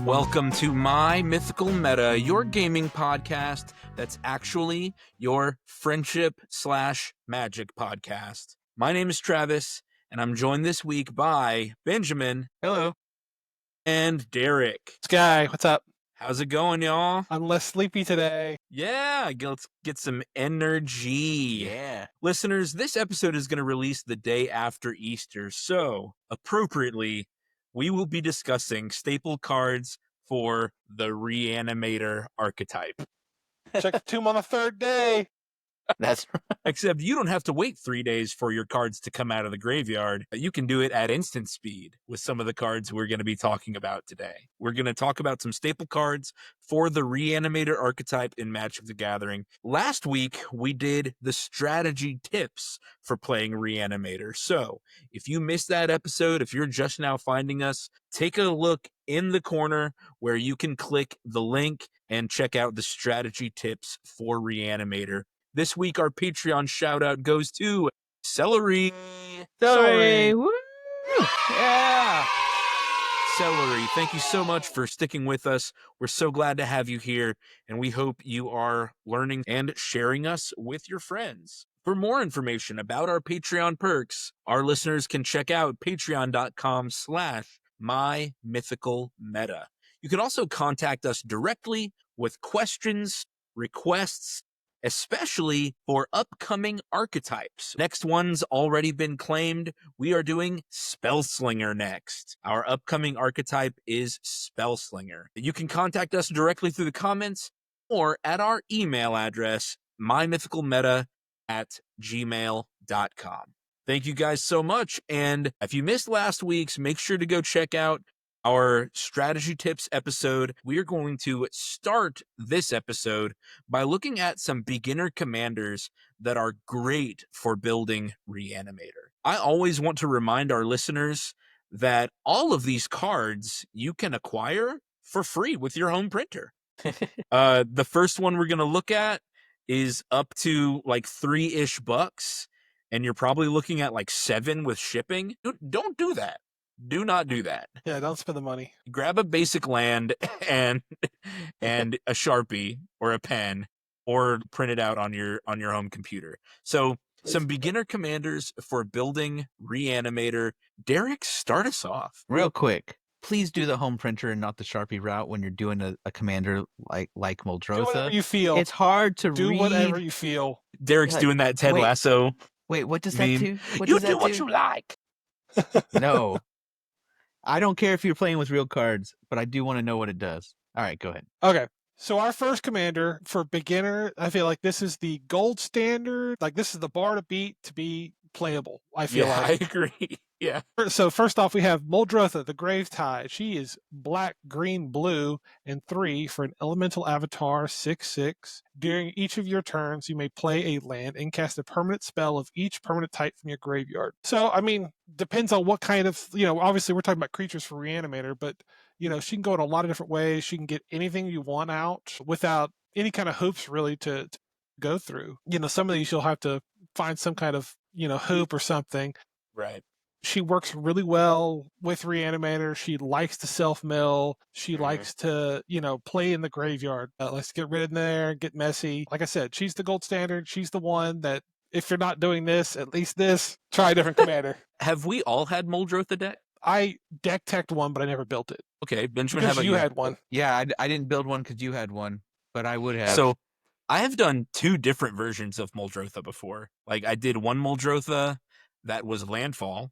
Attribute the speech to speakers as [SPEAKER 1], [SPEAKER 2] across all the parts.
[SPEAKER 1] Welcome to My Mythical Meta, your gaming podcast that's actually your friendship/magic podcast. My name is Travis, and I'm joined this week by Benjamin.
[SPEAKER 2] Hello.
[SPEAKER 1] And Derek.
[SPEAKER 3] Sky, what's up?
[SPEAKER 1] How's it going, y'all?
[SPEAKER 3] I'm less sleepy today.
[SPEAKER 1] Yeah, let's get some energy.
[SPEAKER 2] Yeah.
[SPEAKER 1] Listeners, this episode is going to release the day after Easter, so appropriately, we will be discussing staple cards for the Reanimator archetype.
[SPEAKER 3] Check the tomb on the third day.
[SPEAKER 2] That's
[SPEAKER 1] Except you don't have to wait 3 days for your cards to come out of the graveyard. You can do it at instant speed with some of the cards we're going to be talking about today. We're going to talk about some staple cards for the Reanimator archetype in Magic the Gathering. Last week, we did the strategy tips for playing Reanimator. So if you missed that episode, if you're just now finding us, take a look in the corner where you can click the link and check out the strategy tips for Reanimator. This week, our Patreon shout-out goes to Celery.
[SPEAKER 2] Woo!
[SPEAKER 1] Yeah! Celery, thank you so much for sticking with us. We're so glad to have you here, and we hope you are learning and sharing us with your friends. For more information about our Patreon perks, our listeners can check out patreon.com/mymythicalmeta. You can also contact us directly with questions, requests, especially for upcoming archetypes. Next one's already been claimed. We are doing Spellslinger next. Our upcoming archetype is Spellslinger. You can contact us directly through the comments or at our email address, mymythicalmeta@gmail.com. Thank you guys so much. And if you missed last week's, make sure to go check out our strategy tips episode. We are going to start this episode by looking at some beginner commanders that are great for building Reanimator. I always want to remind our listeners that all of these cards you can acquire for free with your home printer. The first one we're going to look at is up to like $3-ish, and you're probably looking at like $7 with shipping. Don't do that. Do not do that.
[SPEAKER 3] Yeah, don't spend the money.
[SPEAKER 1] Grab a basic land and a Sharpie or a pen, or print it out on your home computer. So some beginner commanders for building Reanimator. Derek, start us off.
[SPEAKER 2] Real quick. Please do the home printer and not the Sharpie route when you're doing a commander like Muldrotha.
[SPEAKER 3] Do whatever you feel.
[SPEAKER 2] It's hard to
[SPEAKER 3] do
[SPEAKER 2] read.
[SPEAKER 3] whatever you feel.
[SPEAKER 1] Derek's doing that Ted Lasso.
[SPEAKER 2] Wait, what does
[SPEAKER 1] meme.
[SPEAKER 2] that do? What
[SPEAKER 1] You
[SPEAKER 2] does
[SPEAKER 1] do
[SPEAKER 2] that
[SPEAKER 1] what you like.
[SPEAKER 2] No. I don't care if you're playing with real cards, but I do want to know what it does. All right, go ahead.
[SPEAKER 3] Okay. So our first commander for beginner, I feel like this is the gold standard. Like this is the bar to beat to be playable. I feel
[SPEAKER 1] Yeah,
[SPEAKER 3] like.
[SPEAKER 1] I agree. Yeah.
[SPEAKER 3] So first off, we have Muldrotha, the Gravetide. She is black, green, blue, and 3 for an elemental avatar, 6/6. During each of your turns, you may play a land and cast a permanent spell of each permanent type from your graveyard. So, I mean, depends on what kind of, obviously we're talking about creatures for Reanimator, but, she can go in a lot of different ways. She can get anything you want out without any kind of hoops really to go through. Some of these you'll have to find some kind of, hoop or something.
[SPEAKER 1] Right.
[SPEAKER 3] She works really well with Reanimator. She likes to self-mill. She likes to, play in the graveyard. Let's get rid of there, get messy. Like I said, she's the gold standard. She's the one that, if you're not doing this, at least this, try a different commander.
[SPEAKER 1] Have we all had Muldrotha deck?
[SPEAKER 3] I deck teched one, but I never built it.
[SPEAKER 1] Okay, Benjamin,
[SPEAKER 3] Because
[SPEAKER 1] how about
[SPEAKER 3] you had one.
[SPEAKER 2] Yeah, I didn't build one because you had one, but I would have.
[SPEAKER 1] So I have done 2 different versions of Muldrotha before. Like I did one Muldrotha that was landfall,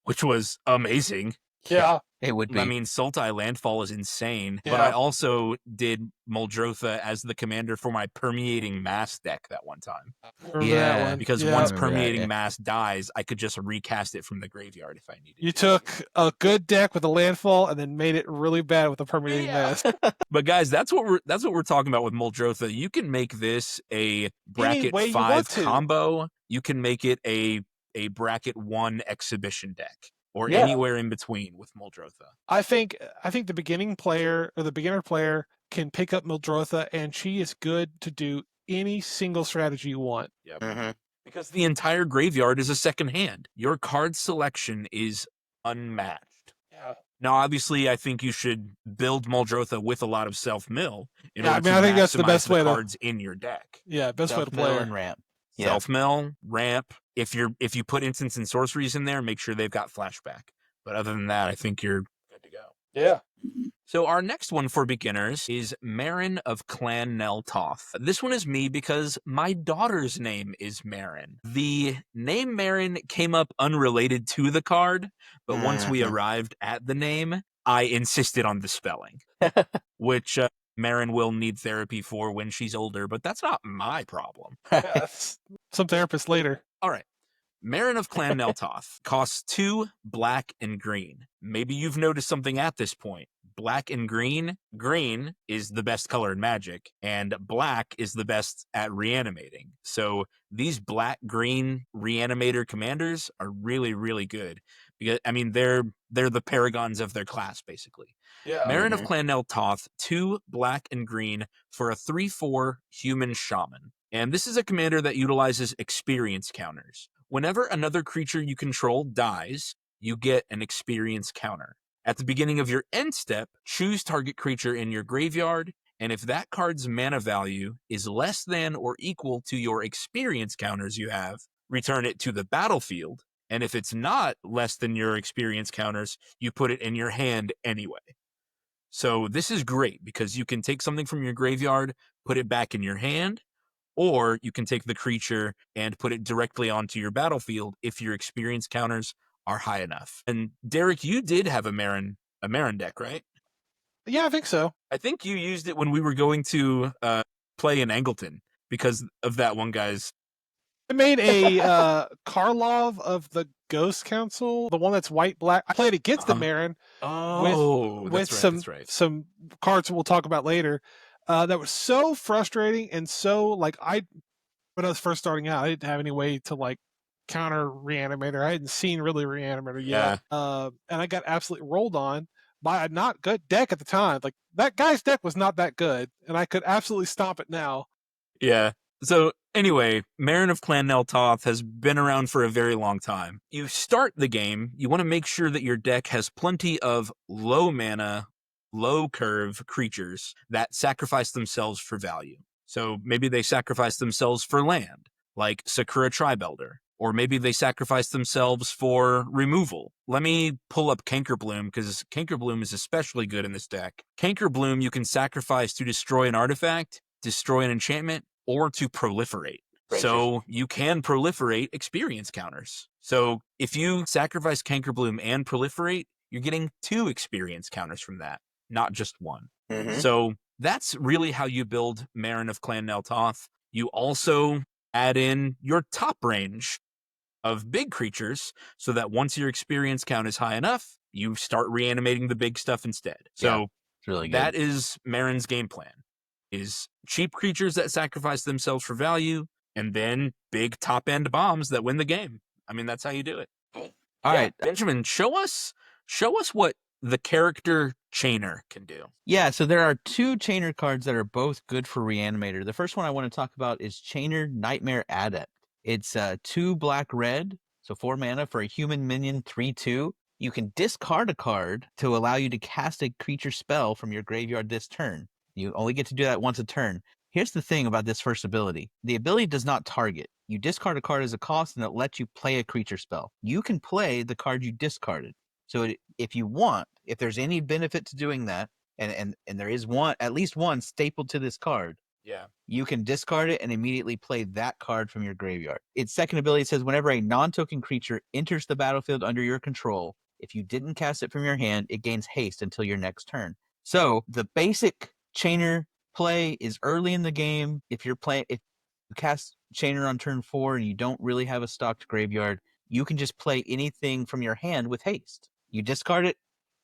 [SPEAKER 1] which was amazing.
[SPEAKER 3] Yeah.
[SPEAKER 2] It would be.
[SPEAKER 1] I mean, Sultai landfall is insane, but
[SPEAKER 3] Yeah.
[SPEAKER 1] I also did Muldrotha as the commander for my permeating mass deck that one time.
[SPEAKER 3] Remember
[SPEAKER 2] Yeah,
[SPEAKER 3] that one.
[SPEAKER 1] Because
[SPEAKER 3] Yeah.
[SPEAKER 1] once
[SPEAKER 2] I remember that,
[SPEAKER 1] permeating
[SPEAKER 2] yeah.
[SPEAKER 1] mass dies, I could just recast it from the graveyard if I needed.
[SPEAKER 3] You
[SPEAKER 1] to.
[SPEAKER 3] took a good deck with a landfall and then made it really bad with a permeating
[SPEAKER 1] Yeah.
[SPEAKER 3] mass.
[SPEAKER 1] But guys, that's what we're talking about with Muldrotha. You can make this a bracket
[SPEAKER 3] way you
[SPEAKER 1] 5
[SPEAKER 3] want to.
[SPEAKER 1] combo. You can make it a bracket 1 exhibition deck, or
[SPEAKER 3] Yeah.
[SPEAKER 1] anywhere in between with Muldrotha.
[SPEAKER 3] I think the beginning player or the beginner player can pick up Muldrotha, and she is good to do any single strategy you want.
[SPEAKER 1] Yep.
[SPEAKER 4] Mm-hmm.
[SPEAKER 1] Because the entire graveyard is a second hand. Your card selection is unmatched.
[SPEAKER 3] Yeah.
[SPEAKER 1] Now, obviously, I think you should build Muldrotha with a lot of self-mill in
[SPEAKER 3] Yeah,
[SPEAKER 1] order
[SPEAKER 3] I mean,
[SPEAKER 1] to
[SPEAKER 3] I think that's the
[SPEAKER 1] maximize
[SPEAKER 3] best
[SPEAKER 1] the
[SPEAKER 3] way to-
[SPEAKER 1] cards in your deck.
[SPEAKER 3] Yeah, best way to play
[SPEAKER 2] Self-mill
[SPEAKER 3] her.
[SPEAKER 2] and ramp. Yeah.
[SPEAKER 1] Self-mill, ramp. If you put instants and sorceries in there, make sure they've got flashback. But other than that, I think you're good to go.
[SPEAKER 3] Yeah.
[SPEAKER 1] So our next one for beginners is Meren of Clan Nel-Toth. This one is me because my daughter's name is Meren. The name Meren came up unrelated to the card, but once we arrived at the name, I insisted on the spelling, which Meren will need therapy for when she's older, but that's not my problem.
[SPEAKER 3] That's some therapists later.
[SPEAKER 1] All right. Meren of Clan Nel-Toth costs 2 black and green. Maybe you've noticed something at this point. Black and green. Green is the best color in Magic, and black is the best at reanimating. So these black-green reanimator commanders are really, really good. Because I mean, they're the paragons of their class, basically.
[SPEAKER 3] Yeah.
[SPEAKER 1] Meren of Clan Nel-Toth, 2 black and green for a 3/4 human shaman. And this is a commander that utilizes experience counters. Whenever another creature you control dies, you get an experience counter. At the beginning of your end step, choose target creature in your graveyard, and if that card's mana value is less than or equal to your experience counters you have, return it to the battlefield, and if it's not less than your experience counters, you put it in your hand anyway. So this is great because you can take something from your graveyard, put it back in your hand, or you can take the creature and put it directly onto your battlefield if your experience counters are high enough. And Derek, you did have a Meren deck, right?
[SPEAKER 3] Yeah, I think so.
[SPEAKER 1] I think you used it when we were going to play in Angleton because of that one guy's.
[SPEAKER 3] I made a Karlov of the Ghost Council, the one that's white-black. I played against the Meren
[SPEAKER 1] Oh,
[SPEAKER 3] with
[SPEAKER 1] that's right.
[SPEAKER 3] some cards we'll talk about later. That was so frustrating and so like when I was first starting out, I didn't have any way to like counter Reanimator. I hadn't seen really Reanimator yet. And I got absolutely rolled on by a not good deck at the time. Like that guy's deck was not that good, and I could absolutely stomp it now.
[SPEAKER 1] Yeah. So anyway, Meren of Clan Nel-Toth has been around for a very long time. You start the game, you want to make sure that your deck has plenty of low mana, low curve creatures that sacrifice themselves for value. So maybe they sacrifice themselves for land, like Sakura Tribelder. Or maybe they sacrifice themselves for removal. Let me pull up Cankerbloom, because Cankerbloom is especially good in this deck. Cankerbloom you can sacrifice to destroy an artifact, destroy an enchantment, or to proliferate. So you can proliferate experience counters. So if you sacrifice Cankerbloom and proliferate, you're getting 2 experience counters from that, not just 1. So that's really how you build Meren of Clan Nel-Toth. You also add in your top range of big creatures so that once your experience count is high enough, you start reanimating the big stuff instead. So
[SPEAKER 2] It's really good.
[SPEAKER 1] that is Meren's game plan, is cheap creatures that sacrifice themselves for value, and then big top-end bombs that win the game. I mean, that's how you do it.
[SPEAKER 2] All right.
[SPEAKER 1] Benjamin, show us what the character Chainer can do.
[SPEAKER 2] Yeah, so there are 2 Chainer cards that are both good for Reanimator. The first one I want to talk about is Chainer Nightmare Adept. It's 2 black-red, so 4 mana for a human minion 3/2. You can discard a card to allow you to cast a creature spell from your graveyard this turn. You only get to do that once a turn. Here's the thing about this first ability. The ability does not target. You discard a card as a cost and it lets you play a creature spell. You can play the card you discarded. So if you want, if there's any benefit to doing that, and there is one, at least one stapled to this card, you can discard it and immediately play that card from your graveyard. Its second ability says whenever a non-token creature enters the battlefield under your control, if you didn't cast it from your hand, it gains haste until your next turn. So the basic Chainer play is early in the game. If you cast Chainer on turn 4 and you don't really have a stocked graveyard, you can just play anything from your hand with haste. You discard it,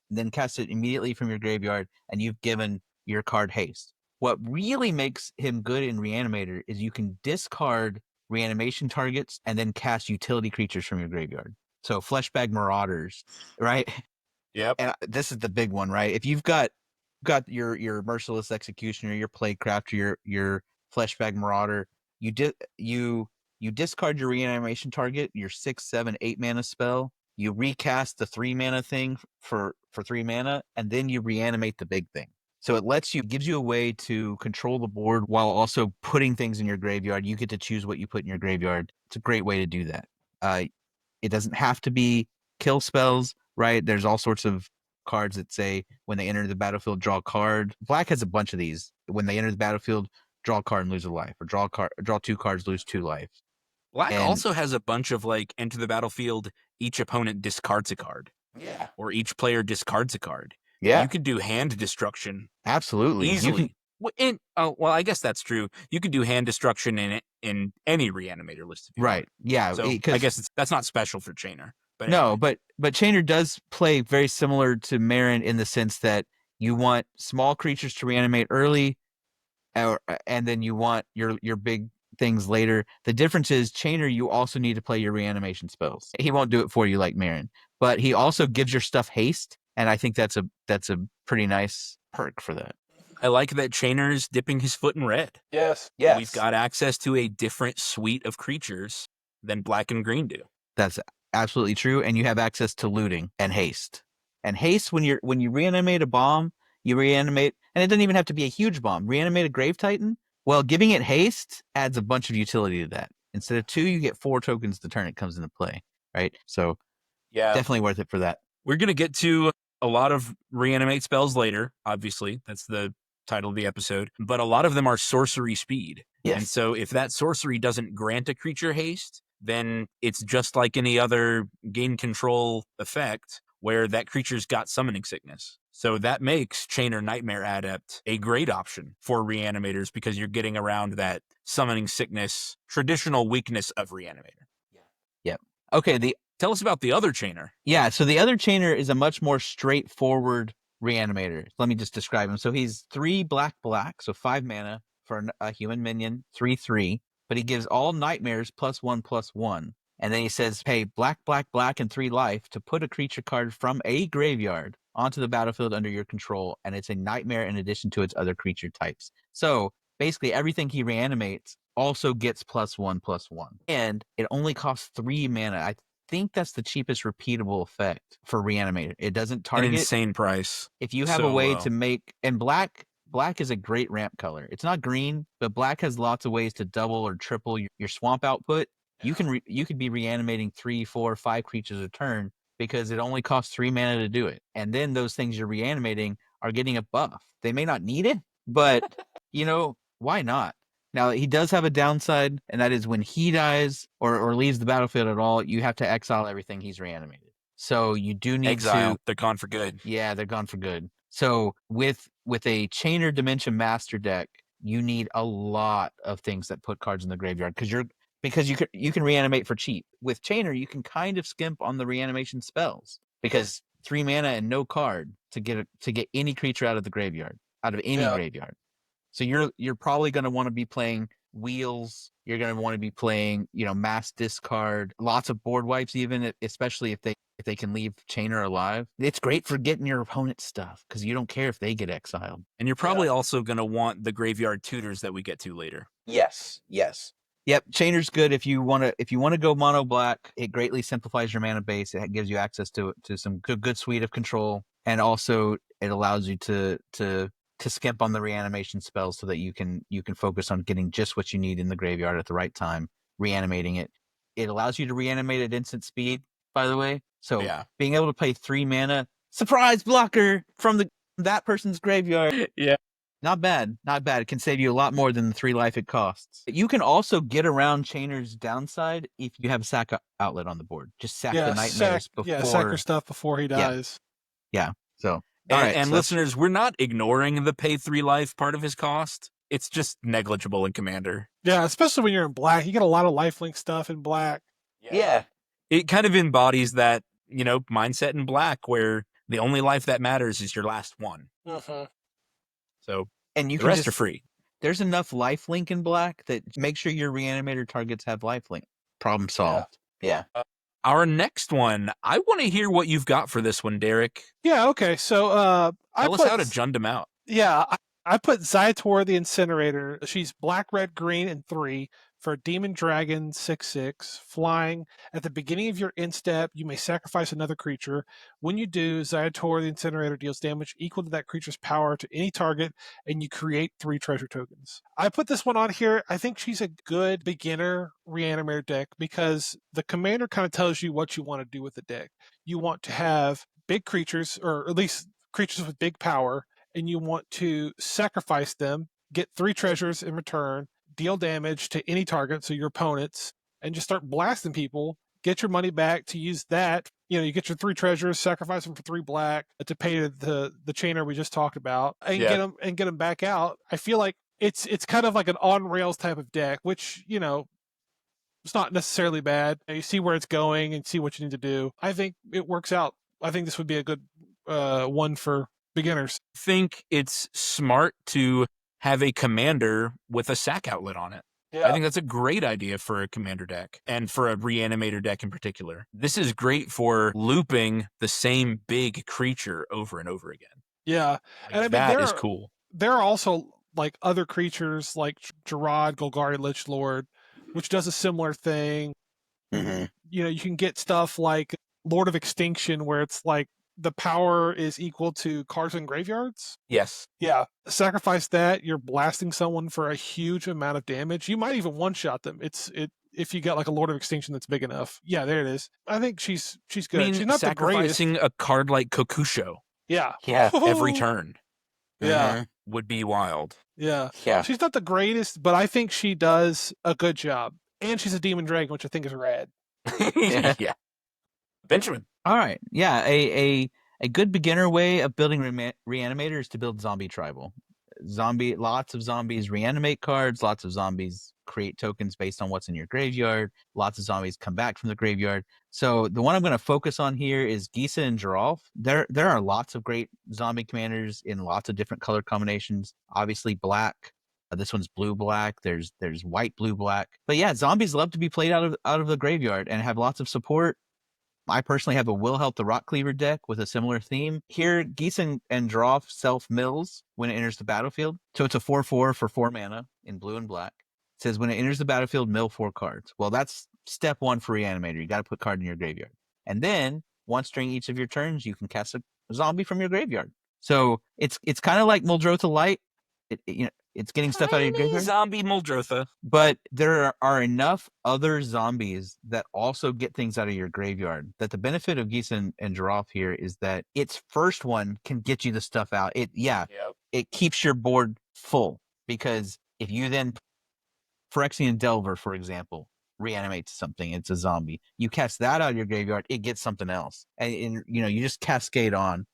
[SPEAKER 2] then cast it immediately from your graveyard, and you've given your card haste. What really makes him good in Reanimator is you can discard reanimation targets and then cast utility creatures from your graveyard. So Fleshbag Marauders, right?
[SPEAKER 1] Yep.
[SPEAKER 2] And this is the big one, right? If you've got your Merciless Executioner, your Plaguecraft, your Fleshbag Marauder. You discard your reanimation target, your 6, 7, 8 mana spell. You recast the 3 mana thing for 3 mana, and then you reanimate the big thing. So it gives you a way to control the board while also putting things in your graveyard. You get to choose what you put in your graveyard. It's a great way to do that. It doesn't have to be kill spells, right? There's all sorts of cards that say when they enter the battlefield, draw a card. Black has a bunch of these. When they enter the battlefield, draw a card and lose a life, or draw 2 cards, lose 2 life.
[SPEAKER 1] Black also has a bunch of like enter the battlefield, each opponent discards a card.
[SPEAKER 2] Yeah.
[SPEAKER 1] Or each player discards a card.
[SPEAKER 2] Yeah.
[SPEAKER 1] You could do hand destruction
[SPEAKER 2] Absolutely.
[SPEAKER 1] easily. Well, I guess that's true. You could do hand destruction in any reanimator list.
[SPEAKER 2] Right. Yeah.
[SPEAKER 1] So I guess that's not special for Chainer. But
[SPEAKER 2] no,
[SPEAKER 1] anyway.
[SPEAKER 2] but Chainer does play very similar to Meren in the sense that you want small creatures to reanimate early, and then you want your big things later. The difference is Chainer, you also need to play your reanimation spells. He won't do it for you like Meren, but he also gives your stuff haste, and I think that's a pretty nice perk for that.
[SPEAKER 1] I like that Chainer's dipping his foot in red.
[SPEAKER 3] Yes.
[SPEAKER 1] We've got access to a different suite of creatures than black and green do.
[SPEAKER 2] That's absolutely true, and you have access to looting and haste. And haste, when you reanimate a bomb, you reanimate, and it doesn't even have to be a huge bomb. Reanimate a Grave Titan. Well, giving it haste adds a bunch of utility to that. Instead of 2, you get 4 tokens the turn it comes into play, right? So,
[SPEAKER 1] yeah,
[SPEAKER 2] definitely worth it for that.
[SPEAKER 1] We're gonna get to a lot of reanimate spells later. Obviously, that's the title of the episode. But a lot of them are sorcery speed.
[SPEAKER 2] Yes.
[SPEAKER 1] And so if that sorcery doesn't grant a creature haste, then it's just like any other gain control effect where that creature's got summoning sickness. So that makes Chainer Nightmare Adept a great option for reanimators because you're getting around that summoning sickness, traditional weakness of Reanimator.
[SPEAKER 2] Yep. Okay,
[SPEAKER 1] tell us about the other Chainer.
[SPEAKER 2] Yeah, so the other Chainer is a much more straightforward Reanimator. Let me just describe him. So he's 3 black, so 5 mana for a human minion, 3/3. But he gives all nightmares +1/+1. And then he says, pay black, and 3 life to put a creature card from a graveyard onto the battlefield under your control. And it's a nightmare in addition to its other creature types. So basically everything he reanimates also gets +1/+1. And it only costs 3 mana. I think that's the cheapest repeatable effect for Reanimator. It doesn't target.
[SPEAKER 1] An insane price.
[SPEAKER 2] If you have a way to make, and black is a great ramp color. It's not green, but black has lots of ways to double or triple your swamp output. You could be reanimating 3, 4, 5 creatures a turn because it only costs 3 mana to do it. And then those things you're reanimating are getting a buff. They may not need it, but why not? Now, he does have a downside, and that is when he dies or leaves the battlefield at all, you have to exile everything he's reanimated. So you do need
[SPEAKER 1] exile.
[SPEAKER 2] to...
[SPEAKER 1] They're gone for good.
[SPEAKER 2] Yeah, they're gone for good. So with a Chainer Dementia Master deck, you need a lot of things that put cards in the graveyard because you can reanimate for cheap. With Chainer, you can kind of skimp on the reanimation spells because 3 mana and no card to get any creature out of the graveyard, out of any graveyard. So you're probably going to want to be playing wheels. You're going to want to be playing, mass discard, lots of board wipes, even especially if they can leave Chainer alive. It's great for getting your opponent's stuff because you don't care if they get exiled.
[SPEAKER 1] And you're probably also going to want the graveyard tutors that we get to later.
[SPEAKER 2] Yes. Yep, Chainer's good if you want to go mono black. It greatly simplifies your mana base. It gives you access to some good suite of control, and also it allows you to skimp on the reanimation spells so that you can focus on getting just what you need in the graveyard at the right time, reanimating it. It allows you to reanimate at instant speed, by the way. So being able to pay 3 mana, surprise blocker from that person's graveyard.
[SPEAKER 1] Yeah.
[SPEAKER 2] Not bad. It can save you a lot more than the 3 life it costs. You can also get around Chainer's downside if you have a sack outlet on the board. Just sack the nightmares before.
[SPEAKER 3] Yeah, sack your stuff before he dies.
[SPEAKER 2] Yeah. So...
[SPEAKER 1] And listeners, we're not ignoring the pay 3 life part of his cost. It's just negligible in Commander.
[SPEAKER 3] Yeah, especially when you're in black. You get a lot of lifelink stuff in black.
[SPEAKER 2] Yeah.
[SPEAKER 1] It kind of embodies that, mindset in black where the only life that matters is your last one.
[SPEAKER 3] Mm-hmm.
[SPEAKER 1] So,
[SPEAKER 2] and the rest are free. There's enough lifelink in black that make sure your reanimator targets have lifelink. Problem solved. Yeah.
[SPEAKER 1] Our next one, I want to hear what you've got for this one, Derek.
[SPEAKER 3] Yeah, okay. So
[SPEAKER 1] tell us how to jund him out.
[SPEAKER 3] Yeah, I put Ziatora the Incinerator. She's black, red, green, and 3 for a Demon Dragon 6/6. Flying. At the beginning of your end step, you may sacrifice another creature. When you do, Ziatora the Incinerator deals damage equal to that creature's power to any target, and you create 3 treasure tokens. I put this one on here. I think she's a good beginner Reanimator deck because the commander kind of tells you what you want to do with the deck. You want to have big creatures, or at least creatures with big power, and you want to sacrifice them, get 3 treasures in return, deal damage to any target, so your opponents, and just start blasting people, get your money back to use that. You get your 3 treasures, sacrifice them for 3 black to pay the chainer we just talked about, and get them back out. I feel like it's kind of like an on rails type of deck, which it's not necessarily bad. You see where it's going and see what you need to do. I think it works out. I think this would be a good one for beginners.
[SPEAKER 1] Think it's smart to have a commander with a sack outlet on it.
[SPEAKER 3] Yeah.
[SPEAKER 1] I think that's a great idea for a commander deck and for a reanimator deck in particular. This is great for looping the same big creature over and over again.
[SPEAKER 3] Yeah. And I mean,
[SPEAKER 1] that is cool.
[SPEAKER 3] There are also like other creatures like Gerard, Golgari Lich Lord, which does a similar thing.
[SPEAKER 4] Mm-hmm.
[SPEAKER 3] You can get stuff like Lord of Extinction, where it's like the power is equal to cards in graveyards.
[SPEAKER 1] Yes.
[SPEAKER 3] Yeah. Sacrifice that, you're blasting someone for a huge amount of damage. You might even one-shot them. If you got like a Lord of Extinction that's big enough. Yeah, there it is. I think she's good.
[SPEAKER 1] I mean,
[SPEAKER 3] she's not the greatest.
[SPEAKER 1] sacrificing a card like Kokusho
[SPEAKER 3] Yeah.
[SPEAKER 1] every turn.
[SPEAKER 3] Yeah.
[SPEAKER 1] Would be wild.
[SPEAKER 3] Yeah.
[SPEAKER 4] Yeah.
[SPEAKER 3] She's not the greatest, but I think she does a good job. And she's a Demon Dragon, which I think is rad.
[SPEAKER 1] Yeah. Benjamin.
[SPEAKER 2] All right. Yeah. A good beginner way of building Reanimator is to build Zombie Tribal. Lots of zombies reanimate cards, lots of zombies create tokens based on what's in your graveyard, lots of zombies come back from the graveyard. So the one I'm going to focus on here is Gisa and Geralf. There are lots of great zombie commanders in lots of different color combinations. Obviously black. This one's blue-black. There's white, blue-black. But yeah, zombies love to be played out of the graveyard and have lots of support. I personally have a Will Help the Rock Cleaver deck with a similar theme. Here, Gisa and Geralf self-mills when it enters the battlefield. So it's a 4/4 for 4 mana in blue and black. It says when it enters the battlefield, mill 4 cards. Well, that's step 1 for Reanimator. You got to put a card in your graveyard. And then, once during each of your turns, you can cast a zombie from your graveyard. So it's kind of like Muldrotha Light. It's getting stuff out of your graveyard.
[SPEAKER 1] Zombie Muldrotha.
[SPEAKER 2] But there are enough other zombies that also get things out of your graveyard that the benefit of Gisa and Geralf here is that its first one can get you the stuff out. It keeps your board full, because if you then Phyrexian Delver, for example, reanimates something, it's a zombie. You cast that out of your graveyard, it gets something else. And you just cascade on.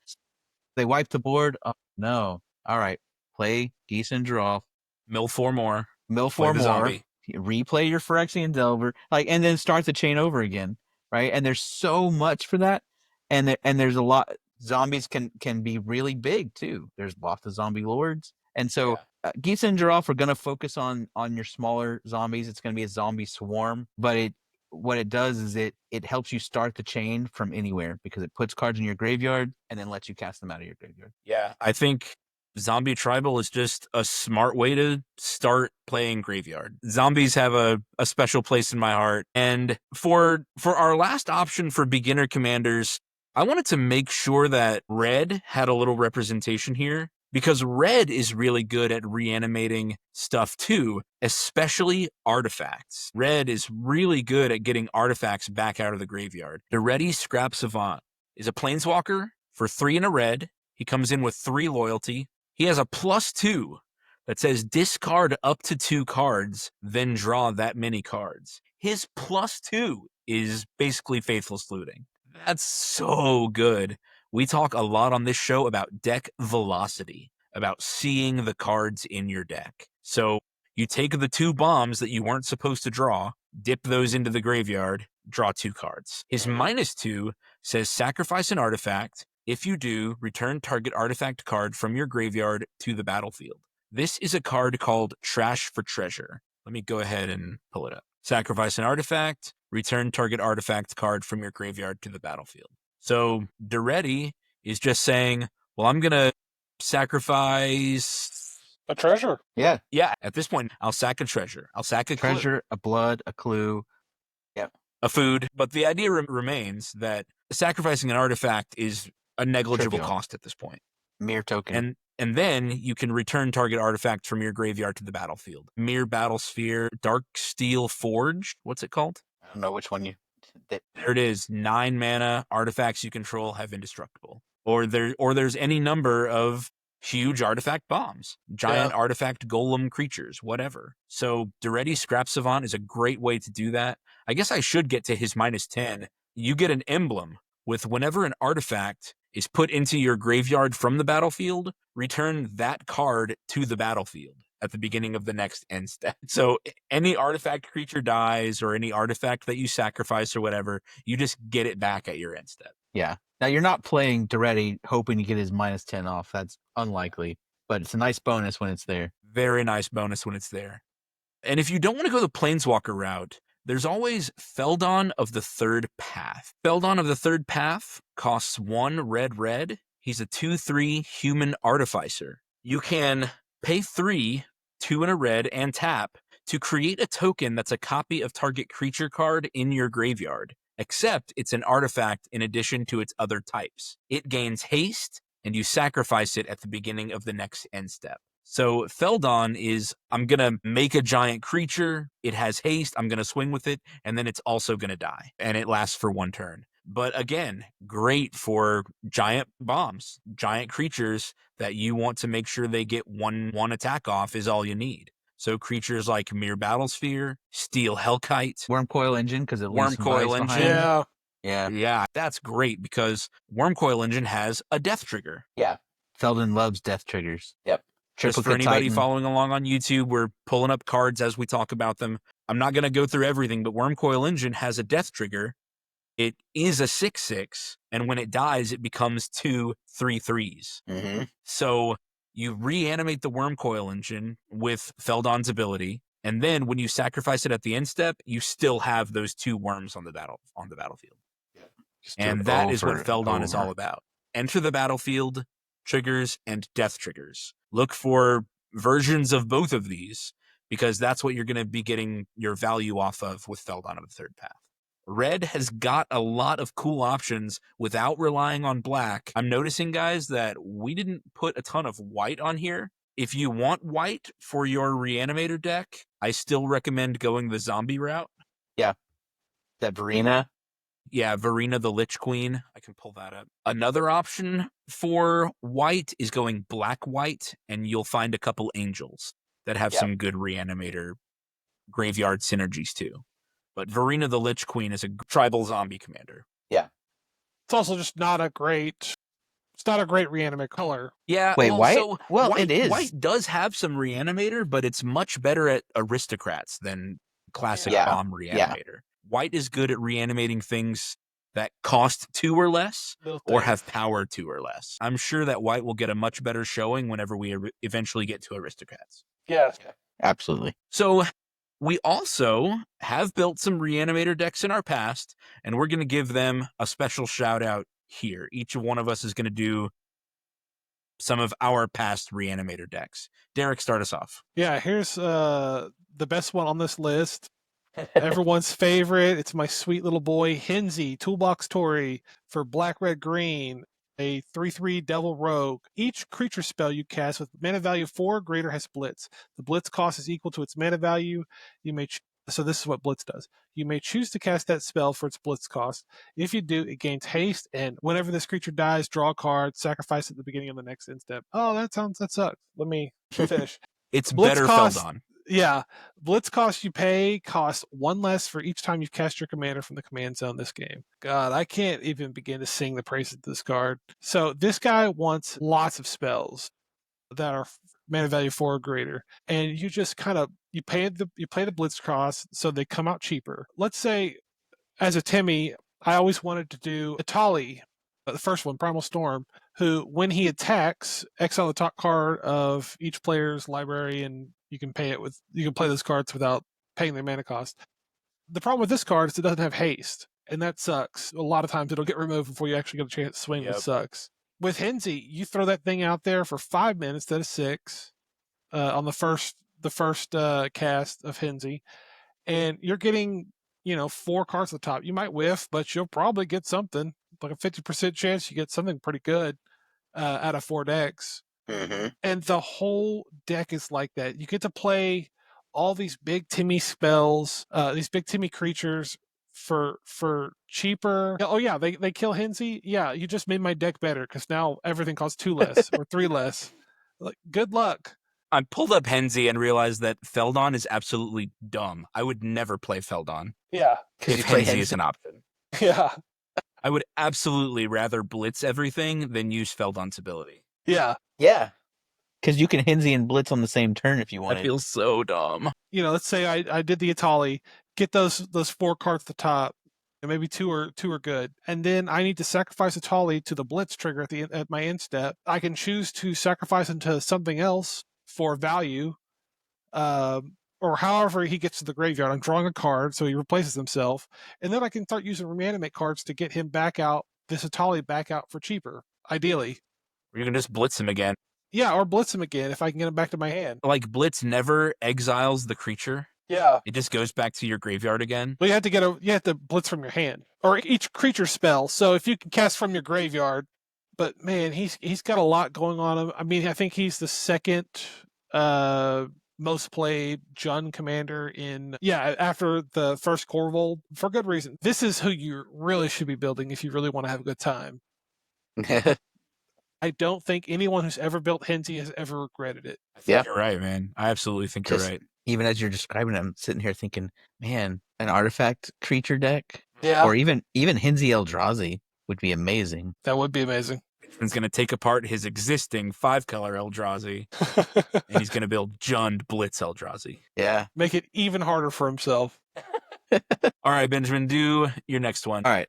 [SPEAKER 2] They wipe the board. Oh no. All right. Play Gisa and Geralf.
[SPEAKER 1] Mill 4 more.
[SPEAKER 2] Mill 4 more.
[SPEAKER 1] Zombie.
[SPEAKER 2] Replay your Phyrexian Delver. And then start the chain over again. Right? And there's so much for that. And there's a lot. Zombies can be really big too. There's lots of zombie lords. And so Gisa and Geralf are going to focus on your smaller zombies. It's going to be a zombie swarm. But what it does is it helps you start the chain from anywhere, because it puts cards in your graveyard and then lets you cast them out of your graveyard.
[SPEAKER 1] Yeah, I think Zombie Tribal is just a smart way to start playing graveyard. Zombies have a special place in my heart. And for our last option for beginner commanders, I wanted to make sure that red had a little representation here, because red is really good at reanimating stuff too, especially artifacts. Red is really good at getting artifacts back out of the graveyard. The Ready Scrap Savant is a planeswalker for 3 and a red. He comes in with 3 loyalty. He has a +2 that says discard up to 2 cards, then draw that many cards. His +2 is basically Faithless Looting. That's so good. We talk a lot on this show about deck velocity, about seeing the cards in your deck. So you take the 2 bombs that you weren't supposed to draw, dip those into the graveyard, draw 2 cards. His -2 says sacrifice an artifact. If you do, return target artifact card from your graveyard to the battlefield. This is a card called Trash for Treasure. Let me go ahead and pull it up. Sacrifice an artifact, return target artifact card from your graveyard to the battlefield. So Duretti is just saying, well, I'm going to sacrifice
[SPEAKER 3] A treasure.
[SPEAKER 2] Yeah.
[SPEAKER 1] Yeah, at this point, I'll sack a treasure. I'll sack a clue,
[SPEAKER 2] Treasure, a blood, a clue.
[SPEAKER 1] a food. But the idea remains that sacrificing an artifact is a negligible
[SPEAKER 2] Trivial.
[SPEAKER 1] cost at this point.
[SPEAKER 2] Mere token.
[SPEAKER 1] And then you can return target artifact from your graveyard to the battlefield. Mere Battle Sphere, Dark Steel Forge. What's it called?
[SPEAKER 2] I don't know which one you...
[SPEAKER 1] There it is. 9 mana artifacts you control have indestructible. Or there's any number of huge artifact bombs, giant artifact golem creatures, whatever. So Duretti Scrap Savant is a great way to do that. I guess I should get to his -10. You get an emblem with whenever an artifact is put into your graveyard from the battlefield, return that card to the battlefield at the beginning of the next end step. So any artifact creature dies or any artifact that you sacrifice or whatever, you just get it back at your end step.
[SPEAKER 2] Yeah. Now, you're not playing Duretti hoping to get his -10 off. That's unlikely. But it's a nice bonus when it's there.
[SPEAKER 1] Very nice bonus when it's there. And if you don't want to go the Planeswalker route, there's always Feldon of the Third Path. Feldon of the Third Path costs 1 red. He's a 2/3 human artificer. You can pay 3, 2 and a red, and tap to create a token that's a copy of target creature card in your graveyard, except it's an artifact in addition to its other types. It gains haste, and you sacrifice it at the beginning of the next end step. So Feldon is, I'm going to make a giant creature, it has haste, I'm going to swing with it, and then it's also going to die, and it lasts for 1 turn. But again, great for giant bombs, giant creatures that you want to make sure they get one attack off is all you need. So creatures like Mere Battlesphere, Steel Hellkite,
[SPEAKER 2] Wormcoil Engine, because it leaves
[SPEAKER 1] Wormcoil Engine.
[SPEAKER 2] Yeah.
[SPEAKER 1] That's great because Wormcoil Engine has a death trigger.
[SPEAKER 2] Yeah. Feldon loves death triggers.
[SPEAKER 4] Yep.
[SPEAKER 1] Just for anybody following along on YouTube, we're pulling up cards as we talk about them. I'm not going to go through everything, but Wormcoil Engine has a death trigger. It is a 6/6, and when it dies, it becomes 2 3/3s.
[SPEAKER 4] Mm-hmm.
[SPEAKER 1] So you reanimate the Wormcoil Engine with Feldon's ability, and then when you sacrifice it at the end step, you still have those 2 worms on the battlefield. And that is what Feldon is all about. Enter the battlefield, triggers, and death triggers. Look for versions of both of these, because that's what you're going to be getting your value off of with Feldon of the Third Path. Red has got a lot of cool options without relying on black. I'm noticing, guys, that we didn't put a ton of white on here. If you want white for your Reanimator deck, I still recommend going the zombie route.
[SPEAKER 2] Yeah. That Verena.
[SPEAKER 1] Yeah, Verena the Lich Queen. I can pull that up. Another option for white is going black-white, and you'll find a couple angels that have some good Reanimator graveyard synergies too. But Verena the Lich Queen is a tribal zombie commander.
[SPEAKER 4] Yeah.
[SPEAKER 3] It's also just not a great reanimate color.
[SPEAKER 1] Yeah.
[SPEAKER 2] Wait, white?
[SPEAKER 1] So
[SPEAKER 2] Well,
[SPEAKER 1] white,
[SPEAKER 2] it is.
[SPEAKER 1] White does have some Reanimator, but it's much better at aristocrats than classic bomb Reanimator. White is good at reanimating things that cost 2 or less or have power 2 or less. I'm sure that white will get a much better showing whenever we eventually get to aristocrats.
[SPEAKER 3] Yes.
[SPEAKER 2] Absolutely.
[SPEAKER 1] So we also have built some Reanimator decks in our past, and we're going to give them a special shout out here. Each one of us is going to do some of our past Reanimator decks. Derek, start us off.
[SPEAKER 3] Yeah, here's the best one on this list. Everyone's favorite. It's my sweet little boy, Henzie, Toolbox Torre for black, red, green. A 3/3 Devil Rogue. Each creature spell you cast with mana value 4 or greater has Blitz. The Blitz cost is equal to its mana value. You may so this is what Blitz does. You may choose to cast that spell for its Blitz cost. If you do, it gains haste, and whenever this creature dies, draw a card, sacrifice at the beginning of the next end step. Oh, that sucks. Let me finish.
[SPEAKER 1] It's
[SPEAKER 3] Blitz
[SPEAKER 1] better
[SPEAKER 3] cost,
[SPEAKER 1] Feldon.
[SPEAKER 3] Yeah. Blitz cost you pay costs 1 less for each time you've cast your commander from the command zone this game. God, I can't even begin to sing the praises of this card. So this guy wants lots of spells that are mana value 4 or greater. And you just kind of you play the Blitz cost so they come out cheaper. Let's say as a Timmy, I always wanted to do Atali, the first one, Primal Storm, who when he attacks, exile the top card of each player's library, and you can play those cards without paying their mana cost. The problem with this card is it doesn't have haste, and that sucks. A lot of times it'll get removed before you actually get a chance to swing, which sucks. With Henzie, you throw that thing out there for 5 minutes instead of 6. on the first cast of Henzie, and you're getting 4 cards at the top. You might whiff, but you'll probably get something, like a 50% chance you get something pretty good out of 4 decks.
[SPEAKER 4] Mm-hmm.
[SPEAKER 3] And the whole deck is like that. You get to play all these big Timmy spells, these big Timmy creatures for cheaper. Oh yeah, they kill Henzie. Yeah, you just made my deck better because now everything costs 2 less or 3 less. Like, good luck.
[SPEAKER 1] I pulled up Henzie and realized that Feldon is absolutely dumb. I would never play Feldon
[SPEAKER 3] Yeah,
[SPEAKER 1] if
[SPEAKER 4] you play
[SPEAKER 1] Henzie is an option.
[SPEAKER 3] yeah,
[SPEAKER 1] I would absolutely rather blitz everything than use Feldon's ability.
[SPEAKER 3] yeah.
[SPEAKER 4] Yeah.
[SPEAKER 2] Because you can Henzie and Blitz on the same turn if you want.
[SPEAKER 1] That feels so dumb.
[SPEAKER 3] Let's say I did the Atali, get those 4 cards at the top, and maybe two are good, and then I need to sacrifice Atali to the Blitz trigger at my end step. I can choose to sacrifice into something else for value, or however he gets to the graveyard. I'm drawing a card, so he replaces himself, and then I can start using reanimate cards to get him back out, this Atali back out for cheaper, ideally.
[SPEAKER 1] Or you can just blitz him again.
[SPEAKER 3] Yeah, or blitz him again if I can get him back to my hand.
[SPEAKER 1] Like, blitz never exiles the creature.
[SPEAKER 3] Yeah.
[SPEAKER 1] It just goes back to your graveyard again.
[SPEAKER 3] Well, you have to blitz from your hand, or each creature spell. So if you can cast from your graveyard, but man, he's got a lot going on. I mean, I think he's the second most played Jund commander after the first Corvold, for good reason. This is who you really should be building if you really want to have a good time. I don't think anyone who's ever built Henzie has ever regretted it.
[SPEAKER 1] I think you're right, man. I absolutely think you're right.
[SPEAKER 2] Even as you're describing it, I'm sitting here thinking, man, an artifact creature deck,
[SPEAKER 3] Yeah,
[SPEAKER 2] or even Henzie Eldrazi would be amazing.
[SPEAKER 3] that would be amazing.
[SPEAKER 1] He's going to take apart his existing 5-color Eldrazi, and he's going to build Jund Blitz Eldrazi.
[SPEAKER 2] Yeah.
[SPEAKER 3] Make it even harder for himself.
[SPEAKER 1] All right, Benjamin, do your next one.
[SPEAKER 2] All right.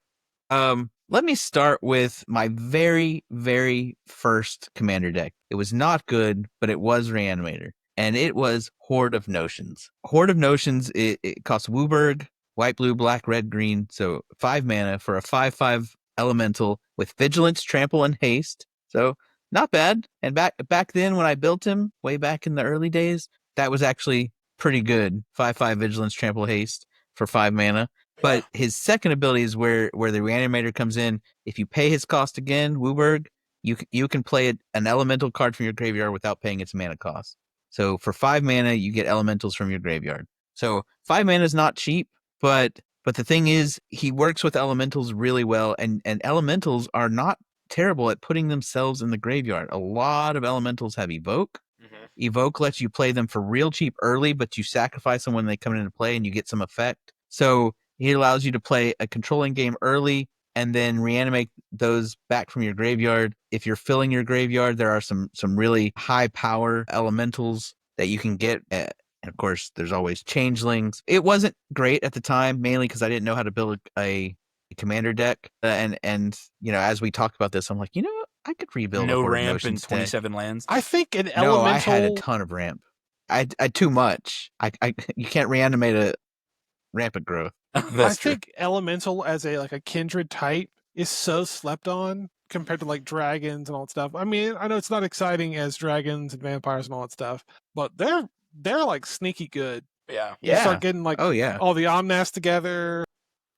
[SPEAKER 2] Let me start with my very, very first commander deck. It was not good, but it was Reanimator. And it was Horde of Notions. Horde of Notions, it costs Wooburg, white, blue, black, red, green. So 5 mana for a 5/5 elemental with vigilance, trample, and haste. So not bad. And back then when I built him, way back in the early days, that was actually pretty good. 5/5 vigilance, trample, haste for 5 mana. But his second ability is where the Reanimator comes in. If you pay his cost again, Wooburg, you can play an elemental card from your graveyard without paying its mana cost. So for 5 mana, you get elementals from your graveyard. So 5 mana is not cheap, but the thing is, he works with elementals really well, and elementals are not terrible at putting themselves in the graveyard. A lot of elementals have Evoke.
[SPEAKER 4] Mm-hmm.
[SPEAKER 2] Evoke lets you play them for real cheap early, but you sacrifice them when they come into play and you get some effect. So he allows you to play a controlling game early and then reanimate those back from your graveyard. If you're filling your graveyard, there are some really high power elementals that you can get. And of course, there's always changelings. It wasn't great at the time, mainly because I didn't know how to build a commander deck. And as we talked about this, I'm like, I could rebuild
[SPEAKER 1] No
[SPEAKER 2] a Horde of
[SPEAKER 1] ramp and
[SPEAKER 2] Notions deck.
[SPEAKER 1] 27 lands.
[SPEAKER 3] I think an
[SPEAKER 2] No,
[SPEAKER 3] elemental.
[SPEAKER 2] I had a ton of ramp. I too much. You can't reanimate a rampant growth.
[SPEAKER 3] I think elemental as a kindred type is so slept on compared to like dragons and all that stuff. I mean, I know it's not exciting as dragons and vampires and all that stuff, but they're like sneaky good.
[SPEAKER 1] Yeah.
[SPEAKER 3] You start getting like
[SPEAKER 2] Oh yeah.
[SPEAKER 3] all the Omnas together.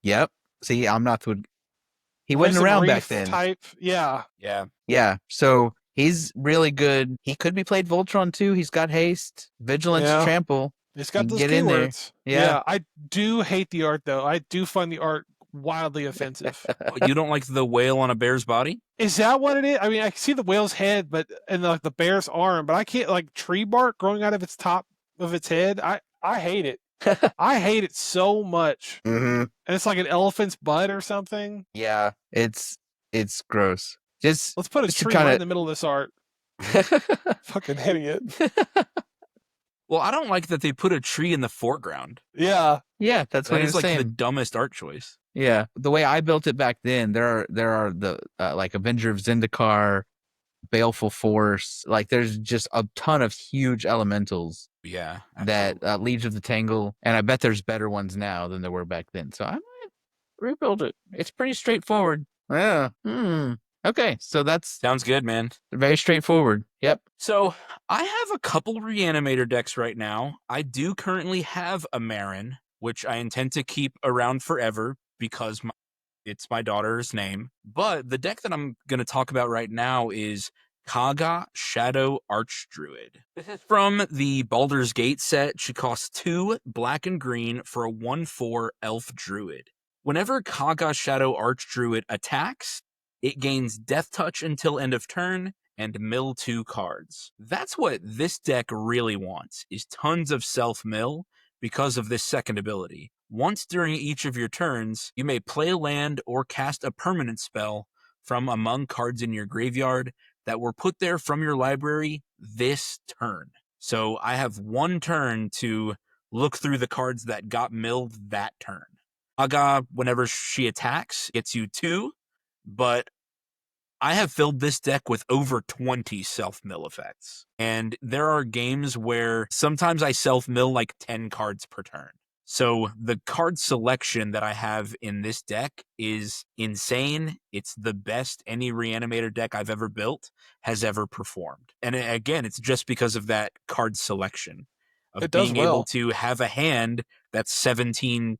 [SPEAKER 2] Yep. See, Omnath he
[SPEAKER 3] Play
[SPEAKER 2] wasn't
[SPEAKER 3] some
[SPEAKER 2] around back
[SPEAKER 3] Reef
[SPEAKER 2] then.
[SPEAKER 3] Type. Yeah.
[SPEAKER 1] Yeah.
[SPEAKER 2] Yeah. So he's really good. He could be played Voltron too. He's got haste, vigilance,
[SPEAKER 3] Yeah.
[SPEAKER 2] trample.
[SPEAKER 3] It's got
[SPEAKER 2] You
[SPEAKER 3] those
[SPEAKER 2] get in there.
[SPEAKER 3] keywords.
[SPEAKER 2] Yeah.
[SPEAKER 3] I do hate the art though. I do find the art wildly offensive.
[SPEAKER 1] You don't like the whale on a bear's body?
[SPEAKER 3] Is that what it is? I mean, I can see the whale's head, and like the bear's arm, but I can't like tree bark growing out of its top of its head. I hate it. I hate it so much.
[SPEAKER 2] Mm-hmm.
[SPEAKER 3] And it's like an elephant's butt or something.
[SPEAKER 2] Yeah. It's gross. Just
[SPEAKER 3] Let's put a
[SPEAKER 2] Just to
[SPEAKER 3] tree
[SPEAKER 2] kinda-
[SPEAKER 3] right in the middle of this art. Fucking idiot.
[SPEAKER 1] Well, I don't like that they put a tree in the foreground.
[SPEAKER 3] Yeah.
[SPEAKER 2] yeah, that's what
[SPEAKER 1] That
[SPEAKER 2] I'm
[SPEAKER 1] is like
[SPEAKER 2] saying.
[SPEAKER 1] the dumbest art choice.
[SPEAKER 2] Yeah, the way I built it back then, there are the like Avenger of Zendikar, Baleful Force, like there's just a ton of huge elementals
[SPEAKER 1] Yeah.
[SPEAKER 2] that Legion of the Tangle, and I bet there's better ones now than there were back then. So I might rebuild it. It's pretty straightforward. Yeah. Okay, so that's
[SPEAKER 1] Sounds good, man.
[SPEAKER 2] very straightforward. Yep.
[SPEAKER 1] So I have a couple Reanimator decks right now. I do currently have a Meren, which I intend to keep around forever because it's my daughter's name. But the deck that I'm going to talk about right now is Kagha Shadow Archdruid. This is from the Baldur's Gate set. She costs 2 black and green for a 1/4 elf druid. Whenever Kagha Shadow Archdruid attacks, it gains Death Touch until end of turn and mill 2 cards. That's what this deck really wants, is tons of self-mill because of this second ability. Once during each of your turns, you may play a land or cast a permanent spell from among cards in your graveyard that were put there from your library this turn. So I have 1 turn to look through the cards that got milled that turn. Kagha, whenever she attacks, gets you 2, but I have filled this deck with over 20 self-mill effects. And there are games where sometimes I self-mill like 10 cards per turn. So the card selection that I have in this deck is insane. It's the best any Reanimator deck I've ever built has ever performed. And again, it's just because of that card selection of
[SPEAKER 3] It does
[SPEAKER 1] being able
[SPEAKER 3] well.
[SPEAKER 1] to have a hand that's 17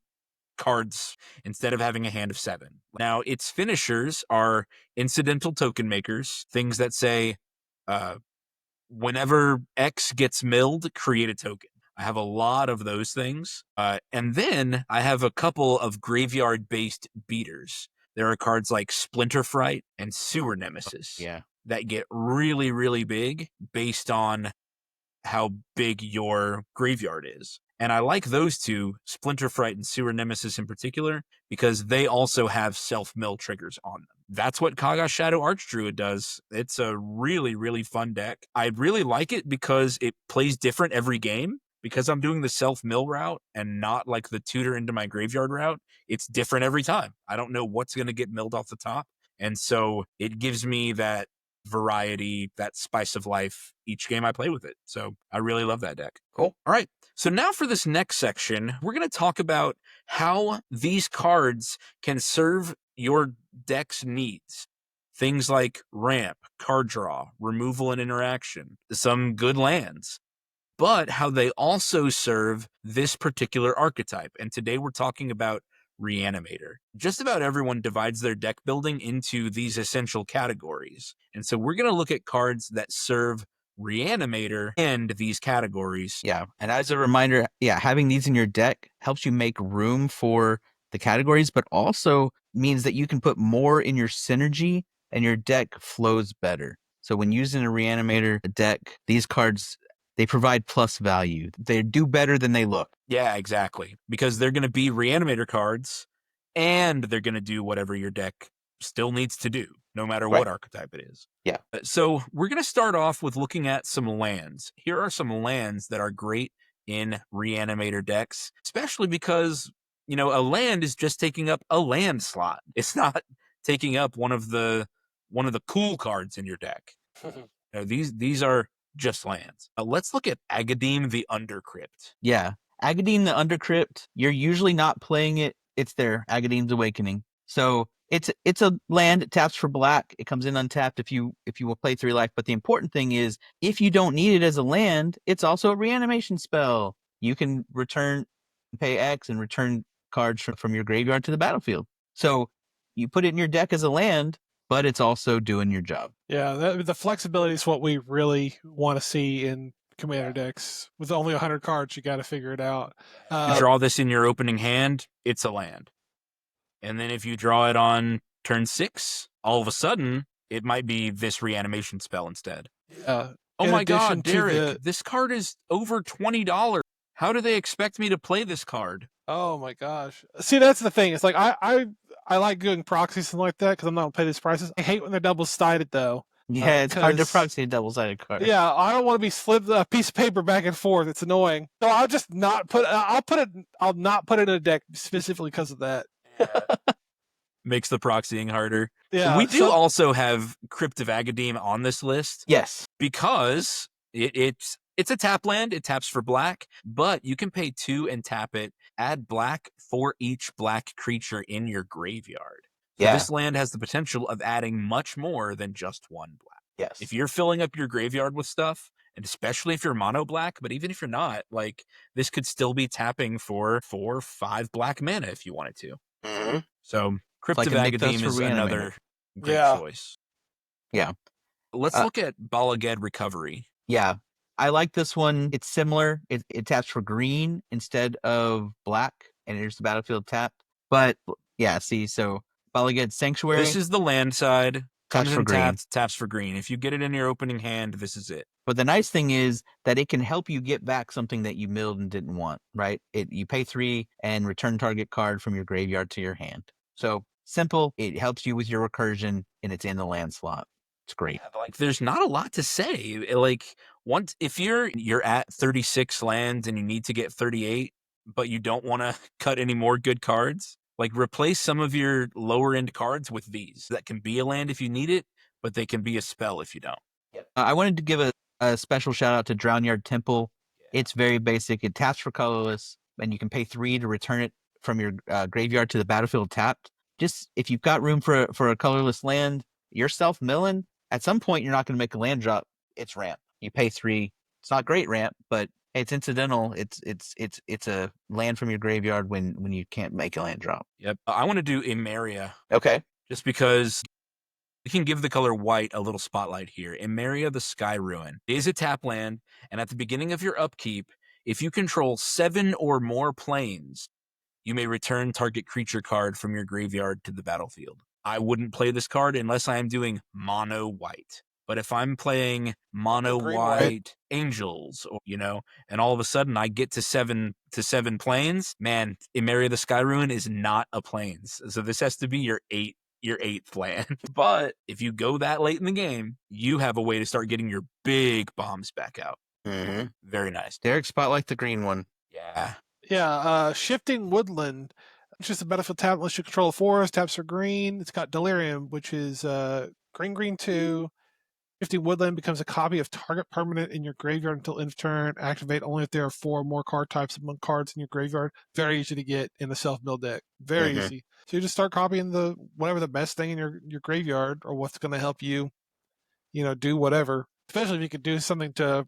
[SPEAKER 1] cards instead of having a hand of 7. Now, its finishers are incidental token makers, things that say, whenever X gets milled, create a token. I have a lot of those things. And then I have a couple of graveyard-based beaters. There are cards like Splinter Fright and Sewer Nemesis that get really, really big based on how big your graveyard is. And I like those two, Splinter Fright and Sewer Nemesis in particular, because they also have self-mill triggers on them. That's what Kagha Shadow Archdruid does. It's a really, really fun deck. I really like it because it plays different every game. Because I'm doing the self-mill route and not like the tutor into my graveyard route, it's different every time. I don't know what's going to get milled off the top. And so it gives me that variety, that spice of life each game I play with it. So I really love that deck.
[SPEAKER 2] Cool.
[SPEAKER 1] All right. So now for this next section, we're going to talk about how these cards can serve your deck's needs. Things like ramp, card draw, removal and interaction, some good lands, but how they also serve this particular archetype. And today we're talking about Reanimator. Just about everyone divides their deck building into these essential categories. And so we're going to look at cards that serve Reanimator and these categories.
[SPEAKER 2] Yeah. And as a reminder, having these in your deck helps you make room for the categories, but also means that you can put more in your synergy and your deck flows better. So when using a Reanimator deck, these cards, they provide plus value. They do better than they look.
[SPEAKER 1] Yeah, exactly. Because they're going to be Reanimator cards and they're going to do whatever your deck still needs to do, no matter what archetype it is.
[SPEAKER 2] Yeah.
[SPEAKER 1] So we're going to start off with looking at some lands. Here are some lands that are great in Reanimator decks, especially because, you know, a land is just taking up a land slot. It's not taking up one of the cool cards in your deck. These are just lands. Let's look at Agadeem the Undercrypt.
[SPEAKER 2] Yeah. Agadeem the Undercrypt, you're usually not playing it. It's there, Agadeem's Awakening. So it's a land, it taps for black. It comes in untapped if you will play 3 life. But the important thing is, if you don't need it as a land, it's also a reanimation spell. You can pay X and return cards from your graveyard to the battlefield. So you put it in your deck as a land, but it's also doing your job.
[SPEAKER 3] Yeah, the flexibility is what we really want to see in commander decks. With only 100 cards, you got to figure it out.
[SPEAKER 1] You draw this in your opening hand, it's a land. And then if you draw it on turn 6, all of a sudden, it might be this reanimation spell instead.
[SPEAKER 3] Oh
[SPEAKER 1] my God, Derek, this card is over $20. How do they expect me to play this card?
[SPEAKER 3] Oh my gosh. See, that's the thing. It's like I like doing proxies and like that because I'm not going to pay these prices. I hate when they're double-sided though.
[SPEAKER 2] Yeah, it's hard to proxy a double-sided card.
[SPEAKER 3] Yeah, I don't want to be flipped a piece of paper back and forth. It's annoying. So I'll just not put. I'll not put it in a deck specifically because of that.
[SPEAKER 1] Makes the proxying harder.
[SPEAKER 3] Yeah,
[SPEAKER 1] we do also have Crypt of Agadeem on this list.
[SPEAKER 2] Yes,
[SPEAKER 1] because it's a tap land. It taps for black, but you can pay 2 and tap it. Add black for each black creature in your graveyard. So
[SPEAKER 2] Yeah.
[SPEAKER 1] this land has the potential of adding much more than just one black.
[SPEAKER 2] Yes.
[SPEAKER 1] If you're filling up your graveyard with stuff, and especially if you're mono black, but even if you're not, like, this could still be tapping for 4 or 5 black mana if you wanted to.
[SPEAKER 2] Mm-hmm.
[SPEAKER 1] So
[SPEAKER 2] like a Nel-Toth
[SPEAKER 1] Cryptovagademe
[SPEAKER 2] for
[SPEAKER 1] is
[SPEAKER 2] Reanimator.
[SPEAKER 1] another great
[SPEAKER 3] Yeah.
[SPEAKER 1] choice.
[SPEAKER 2] Yeah.
[SPEAKER 1] Let's look at Balaged Recovery.
[SPEAKER 2] Yeah. I like this one. It's similar. It taps for green instead of black, and here's the battlefield tapped. But yeah, see, so Balaged Sanctuary.
[SPEAKER 1] This is the land side.
[SPEAKER 2] Taps
[SPEAKER 1] Comes
[SPEAKER 2] for
[SPEAKER 1] in
[SPEAKER 2] green.
[SPEAKER 1] taps for green. If you get it in your opening hand, this is it.
[SPEAKER 2] But the nice thing is that it can help you get back something that you milled and didn't want, right? You pay 3 and return target card from your graveyard to your hand. So simple. It helps you with your recursion, and it's in the land slot. It's great.
[SPEAKER 1] Like, there's not a lot to say. Like, once if you're at 36 lands and you need to get 38, but you don't want to cut any more good cards, like, replace some of your lower end cards with these. That can be a land if you need it, but they can be a spell if you don't.
[SPEAKER 2] I wanted to give a special shout out to Drownyard Temple. It's very basic. It taps for colorless, and you can pay 3 to return it from your graveyard to the battlefield tapped. Just if you've got room for a colorless land, you're self-milling. At some point, you're not going to make a land drop. It's ramp. You pay 3. It's not great ramp, but it's incidental. It's a land from your graveyard when you can't make a land drop.
[SPEAKER 1] Yep. I want to do Emeria.
[SPEAKER 2] Okay.
[SPEAKER 1] Just because we can give the color white a little spotlight here. Emeria the Sky Ruin is a tap land, and at the beginning of your upkeep, if you control 7 or more planes, you may return target creature card from your graveyard to the battlefield. I wouldn't play this card unless I am doing mono white. But if I'm playing mono white angels, or, and all of a sudden I get to 7 planes, man, Emeria the Sky Ruin is not a planes. So this has to be your 8th land. But if you go that late in the game, you have a way to start getting your big bombs back out.
[SPEAKER 2] Mm-hmm.
[SPEAKER 1] Very nice.
[SPEAKER 2] Derek, spotlight the green one.
[SPEAKER 1] Yeah.
[SPEAKER 3] Yeah, Shifting Woodland. It's just a battlefield tap unless you control a forest. Taps are green. It's got Delirium, which is green 2. Shifting Woodland becomes a copy of target permanent in your graveyard until end of turn. Activate only if there are 4 or more card types among cards in your graveyard. Very easy to get in the self-build deck. Very easy. So you just start copying whatever the best thing in your graveyard, or what's going to help you, do whatever. Especially if you could do something to,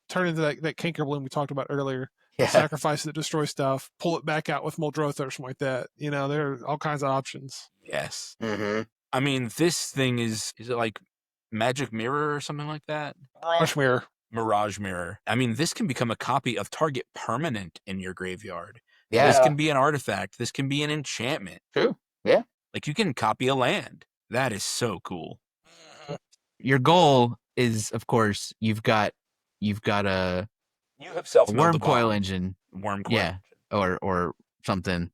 [SPEAKER 3] turn into that Canker Bloom we talked about earlier.
[SPEAKER 2] Yeah.
[SPEAKER 3] Sacrifice that destroy stuff, pull it back out with Muldrotha or something like that. There are all kinds of options.
[SPEAKER 1] Yes.
[SPEAKER 2] Mm-hmm.
[SPEAKER 1] I mean, this thing is it like Magic Mirror or something like that? Mirage Mirror. I mean, this can become a copy of target permanent in your graveyard.
[SPEAKER 2] Yeah.
[SPEAKER 1] This can be an artifact. This can be an enchantment.
[SPEAKER 2] True. Yeah.
[SPEAKER 1] Like, you can copy a land. That is so cool.
[SPEAKER 2] Your goal is, of course, you've got a worm coil engine.
[SPEAKER 1] Worm coil.
[SPEAKER 2] Yeah. Or something.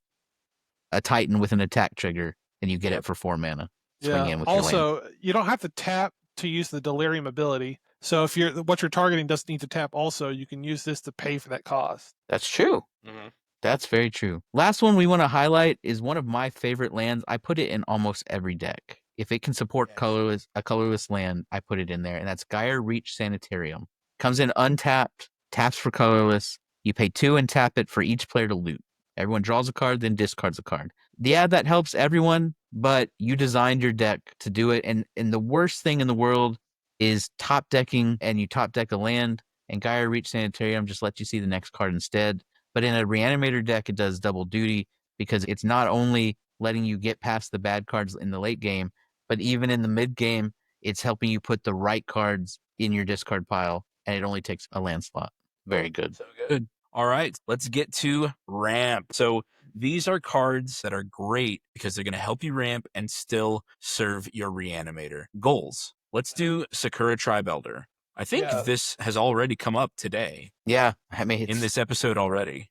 [SPEAKER 2] A Titan with an attack trigger, and you get it for 4 mana. Swing in with your land.
[SPEAKER 3] Also, you don't have to tap to use the Delirium ability. So if what you're targeting doesn't need to tap also, you can use this to pay for that cost.
[SPEAKER 2] That's true. Mm-hmm. That's very true. Last one we want to highlight is one of my favorite lands. I put it in almost every deck. If it can support a colorless land, I put it in there, and that's Gyre Reach Sanitarium. Comes in untapped, taps for colorless. You pay 2 and tap it for each player to loot. Everyone draws a card, then discards a card. Yeah, that helps everyone, but you designed your deck to do it, and the worst thing in the world is top decking, and you top deck a land, and Gyre Reach Sanitarium just lets you see the next card instead. But in a Reanimator deck, it does double duty, because it's not only letting you get past the bad cards in the late game, but even in the mid game, it's helping you put the right cards in your discard pile, and it only takes a land slot. Very good.
[SPEAKER 1] So good. All right, let's get to ramp. So these are cards that are great because they're going to help you ramp and still serve your Reanimator goals. Let's do Sakura Tribe Elder. I think this has already come up today.
[SPEAKER 2] Yeah, I mean,
[SPEAKER 1] in this episode already.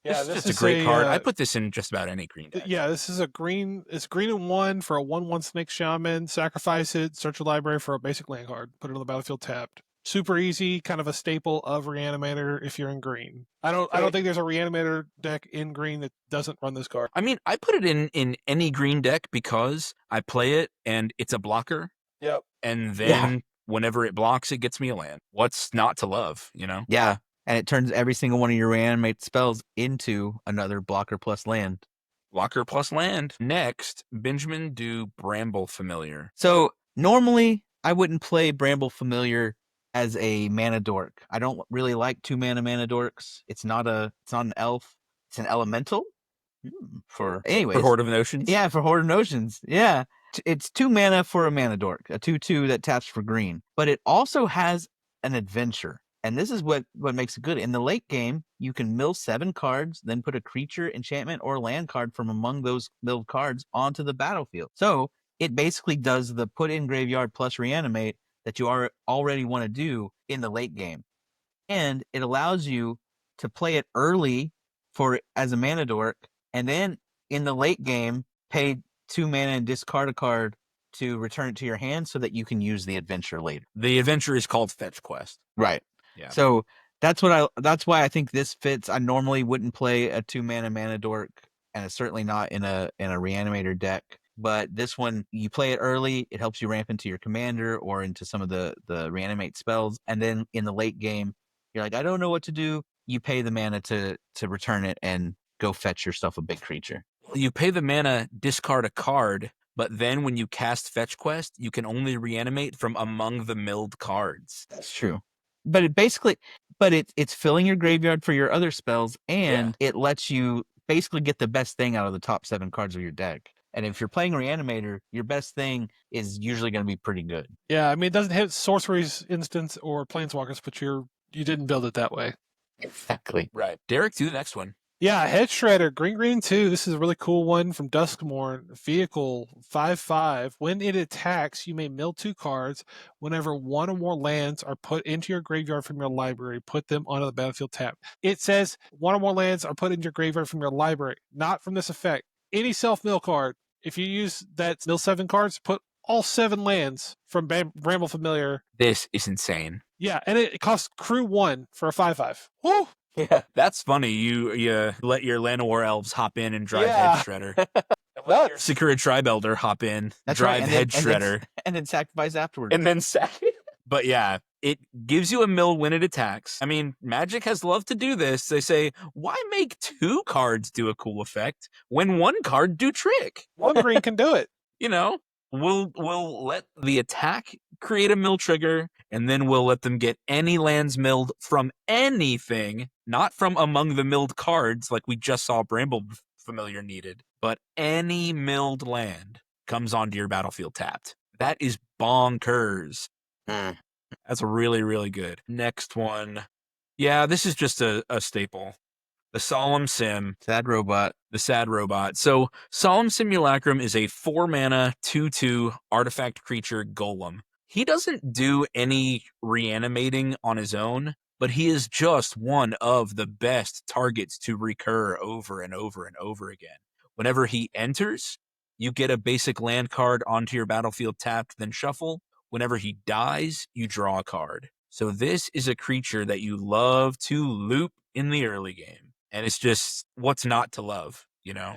[SPEAKER 3] Yeah,
[SPEAKER 1] this is a great card. I put this in just about any green deck.
[SPEAKER 3] Yeah, this is it's green and 1 for a 1/1 Snake Shaman. Sacrifice it, search your library for a basic land card, put it on the battlefield tapped. Super easy, kind of a staple of Reanimator if you're in green. I don't think there's a Reanimator deck in green that doesn't run this card.
[SPEAKER 1] I mean, I put it in any green deck because I play it and it's a blocker.
[SPEAKER 3] Yep.
[SPEAKER 1] And then whenever it blocks, it gets me a land. What's not to love,
[SPEAKER 2] Yeah, and it turns every single one of your Reanimate spells into another blocker plus land.
[SPEAKER 1] Blocker plus land. Next, Benjamin, do Bramble Familiar.
[SPEAKER 2] So normally I wouldn't play Bramble Familiar as a mana dork. I don't really like 2-mana dorks. It's not an elf. It's an elemental. For
[SPEAKER 1] Horde of Notions?
[SPEAKER 2] Yeah, for Horde of Notions. Yeah. It's 2 mana for a mana dork, a 2/2 that taps for green. But it also has an adventure. And this is what makes it good. In the late game, you can mill 7 cards, then put a creature, enchantment, or land card from among those milled cards onto the battlefield. So it basically does the put in graveyard plus reanimate that you already want to do in the late game. And it allows you to play it early as a mana dork, and then in the late game, pay 2 mana and discard a card to return it to your hand so that you can use the adventure later.
[SPEAKER 1] The adventure is called Fetch Quest.
[SPEAKER 2] Right.
[SPEAKER 1] Yeah.
[SPEAKER 2] So that's why I think this fits. I normally wouldn't play a 2-mana dork, and it's certainly not in a reanimator deck. But this one, you play it early, it helps you ramp into your commander or into some of the reanimate spells, and then in the late game, you're like, I don't know what to do. You pay the mana to return it and go fetch yourself a big creature.
[SPEAKER 1] You pay the mana, discard a card, but then when you cast Fetch Quest, you can only reanimate from among the milled cards.
[SPEAKER 2] That's true. But it's filling your graveyard for your other spells, and it lets you basically get the best thing out of the top 7 cards of your deck. And if you're playing Reanimator, your best thing is usually going to be pretty good.
[SPEAKER 3] Yeah, I mean, it doesn't hit sorceries, instants, or planeswalkers, but you didn't build it that way.
[SPEAKER 2] Exactly.
[SPEAKER 1] Right. Derek, do the next one.
[SPEAKER 3] Yeah, Head Shredder, green 2. This is a really cool one from Duskmourn. Vehicle 5/5. When it attacks, you may mill 2 cards. Whenever 1 or more lands are put into your graveyard from your library, put them onto the battlefield tab. It says 1 or more lands are put into your graveyard from your library, not from this effect. Any self-mill card, if you use that mill 7 cards, put all 7 lands from Bramble Familiar.
[SPEAKER 1] This is insane.
[SPEAKER 3] Yeah, and it costs crew 1 for a 5/5. Woo!
[SPEAKER 1] Yeah, that's funny. You let your Llanowar elves hop in and drive Head Shredder. Let your Sakura Tribe Elder hop in, drive Head Shredder,
[SPEAKER 2] and then sacrifice afterwards.
[SPEAKER 1] and then sack. But yeah, it gives you a mill when it attacks. I mean, Magic has loved to do this. They say, why make 2 cards do a cool effect when 1 card do trick?
[SPEAKER 3] 1 green can do it.
[SPEAKER 1] You know, we'll let the attack create a mill trigger, and then we'll let them get any lands milled from anything, not from among the milled cards like we just saw Bramble Familiar needed, but any milled land comes onto your battlefield tapped. That is bonkers. That's really, really good. Next one. Yeah, this is just a staple. The Solemn Sim.
[SPEAKER 2] Sad Robot.
[SPEAKER 1] The Sad Robot. So, Solemn Simulacrum is a 4-mana, 2/2 artifact creature golem. He doesn't do any reanimating on his own, but he is just one of the best targets to recur over and over and over again. Whenever he enters, you get a basic land card onto your battlefield tapped, then shuffle. Whenever he dies, you draw a card. So this is a creature that you love to loop in the early game. And it's just, what's not to love, you know?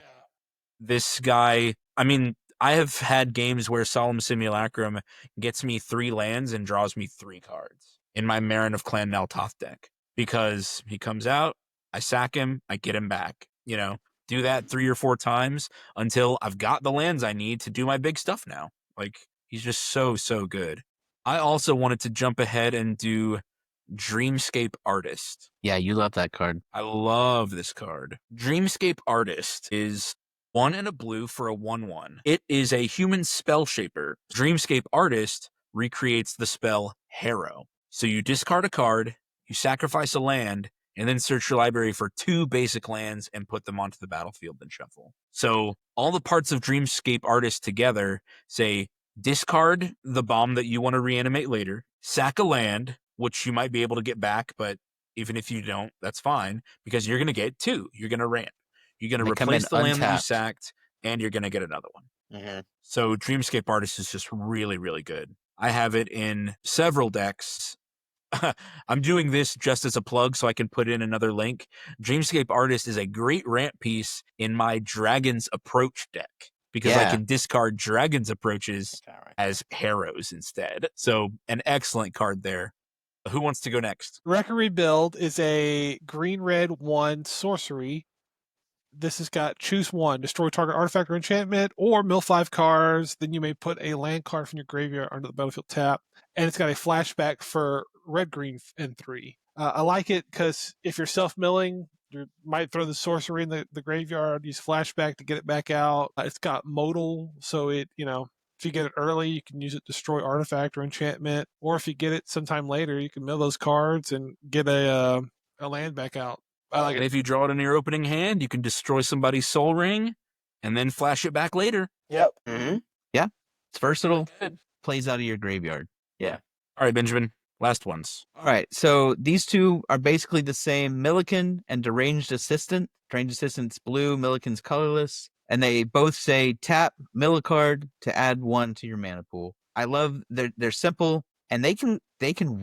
[SPEAKER 1] This guy, I mean, I have had games where Solemn Simulacrum gets me 3 lands and draws me 3 cards in my Meren of Clan Nel-Toth deck. Because he comes out, I sack him, I get him back. You know, do that 3 or 4 times until I've got the lands I need to do my big stuff now. Like, he's just so, so good. I also wanted to jump ahead and do Dreamscape Artist.
[SPEAKER 2] Yeah, you love that card.
[SPEAKER 1] I love this card. Dreamscape Artist is 1 and a blue for a 1/1. It is a human spell shaper. Dreamscape Artist recreates the spell Harrow. So you discard a card, you sacrifice a land, and then search your library for 2 basic lands and put them onto the battlefield and shuffle. So all the parts of Dreamscape Artist together say discard the bomb that you want to reanimate later, sack a land, which you might be able to get back, but even if you don't, that's fine, because you're going to get 2. You're going to ramp. You're going to replace the land that you sacked, and you're going to get another one.
[SPEAKER 2] Mm-hmm.
[SPEAKER 1] So Dreamscape Artist is just really, really good. I have it in several decks. I'm doing this just as a plug so I can put in another link. Dreamscape Artist is a great ramp piece in my Dragon's Approach deck, because I can discard Dragon's Approaches as Harrows instead. So an excellent card there. Who wants to go next?
[SPEAKER 3] Record Rebuild is a green-red 1 sorcery. This has got choose one, destroy target artifact or enchantment, or mill 5 cards. Then you may put a land card from your graveyard onto the battlefield tap. And it's got a flashback for red, green, and 3. I like it because if you're self-milling, you might throw the sorcery in the graveyard, use flashback to get it back out. It's got modal, so it, if you get it early, you can use it to destroy artifact or enchantment. Or if you get it sometime later, you can mill those cards and get a land back out. I like
[SPEAKER 1] And
[SPEAKER 3] it.
[SPEAKER 1] if you draw it in your opening hand, you can destroy somebody's soul ring and then flash it back later.
[SPEAKER 4] Yep.
[SPEAKER 2] Yeah, it's versatile.
[SPEAKER 1] Good.
[SPEAKER 2] Plays out of your graveyard. Yeah.
[SPEAKER 1] All right, Benjamin, last ones.
[SPEAKER 2] All right, so these two are basically the same. Millican and Deranged Assistant. Deranged Assistant's blue, Millican's colorless. And they both say tap, mill a card to add 1 to your mana pool. I love they're simple, and they can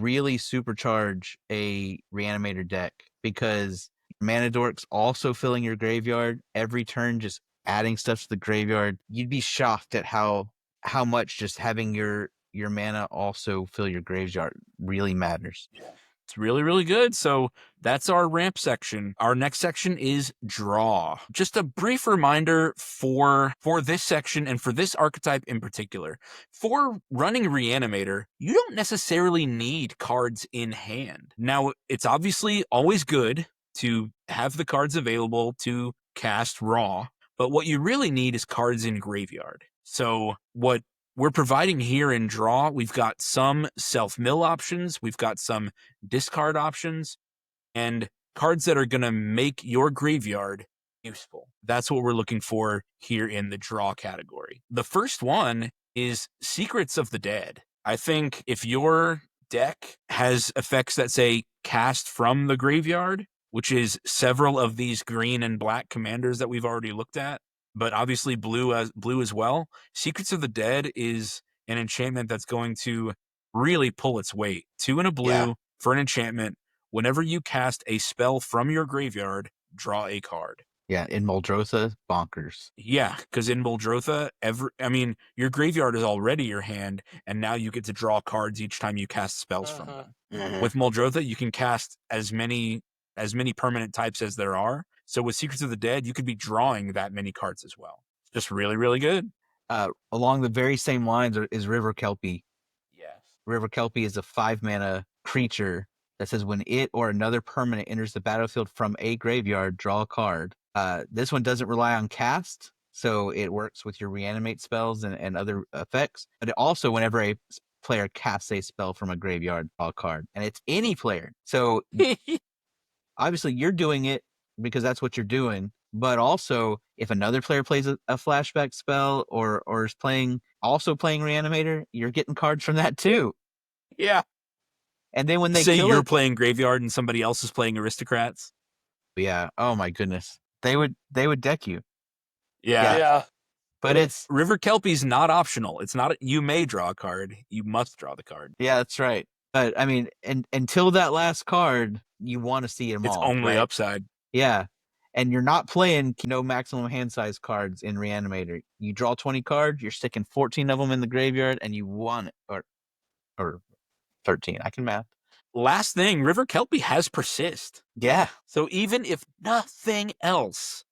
[SPEAKER 2] really supercharge a Reanimator deck because Mana Dork's also filling your graveyard every turn, just adding stuff to the graveyard. You'd be shocked at how much just having your mana also fill your graveyard really matters.
[SPEAKER 1] It's really, really good. So that's our ramp section. Our next section is draw. Just a brief reminder for this section and for this archetype in particular. For running Reanimator, you don't necessarily need cards in hand. Now, it's obviously always good to have the cards available to cast raw, but what you really need is cards in graveyard. So what we're providing here in draw, we've got some self-mill options, we've got some discard options, and cards that are going to make your graveyard useful. That's what we're looking for here in the draw category. The first one is Secrets of the Dead. I think if your deck has effects that say cast from the graveyard, which is several of these green and black commanders that we've already looked at, but obviously blue as well. Secrets of the Dead is an enchantment that's going to really pull its weight. 2 and a blue for an enchantment. Whenever you cast a spell from your graveyard, draw a card.
[SPEAKER 2] Yeah, in Muldrotha, bonkers.
[SPEAKER 1] Yeah, because in Muldrotha, your graveyard is already your hand, and now you get to draw cards each time you cast spells from them. With Muldrotha, you can cast as many permanent types as there are. So with Secrets of the Dead, you could be drawing that many cards as well. Just really, really good.
[SPEAKER 2] Along the very same lines is River Kelpie.
[SPEAKER 1] Yes.
[SPEAKER 2] River Kelpie is a 5-mana creature that says when it or another permanent enters the battlefield from a graveyard, draw a card. This one doesn't rely on cast, so it works with your reanimate spells and other effects. But it also, whenever a player casts a spell from a graveyard, draw a card. And it's any player. So obviously you're doing it because that's what you're doing. But also, if another player plays a flashback spell or is playing Reanimator, you're getting cards from that too.
[SPEAKER 1] Yeah.
[SPEAKER 2] And then when they
[SPEAKER 1] say
[SPEAKER 2] kill
[SPEAKER 1] you're
[SPEAKER 2] it,
[SPEAKER 1] playing Graveyard and somebody else is playing Aristocrats.
[SPEAKER 2] yeah. Oh my goodness, they would deck you.
[SPEAKER 4] Yeah.
[SPEAKER 2] But it's
[SPEAKER 1] River Kelpie's not optional. It's not. You may draw a card. You must draw the card.
[SPEAKER 2] yeah, that's right. But I mean, until that last card, you want to see them
[SPEAKER 1] It's
[SPEAKER 2] all.
[SPEAKER 1] only
[SPEAKER 2] right?
[SPEAKER 1] upside.
[SPEAKER 2] Yeah. And you're not playing no maximum hand size cards in Reanimator. You draw 20 cards, you're sticking 14 of them in the graveyard, and you want it. Or 13. I can math.
[SPEAKER 1] Last thing, River Kelpie has persist.
[SPEAKER 2] Yeah.
[SPEAKER 1] So even if nothing else,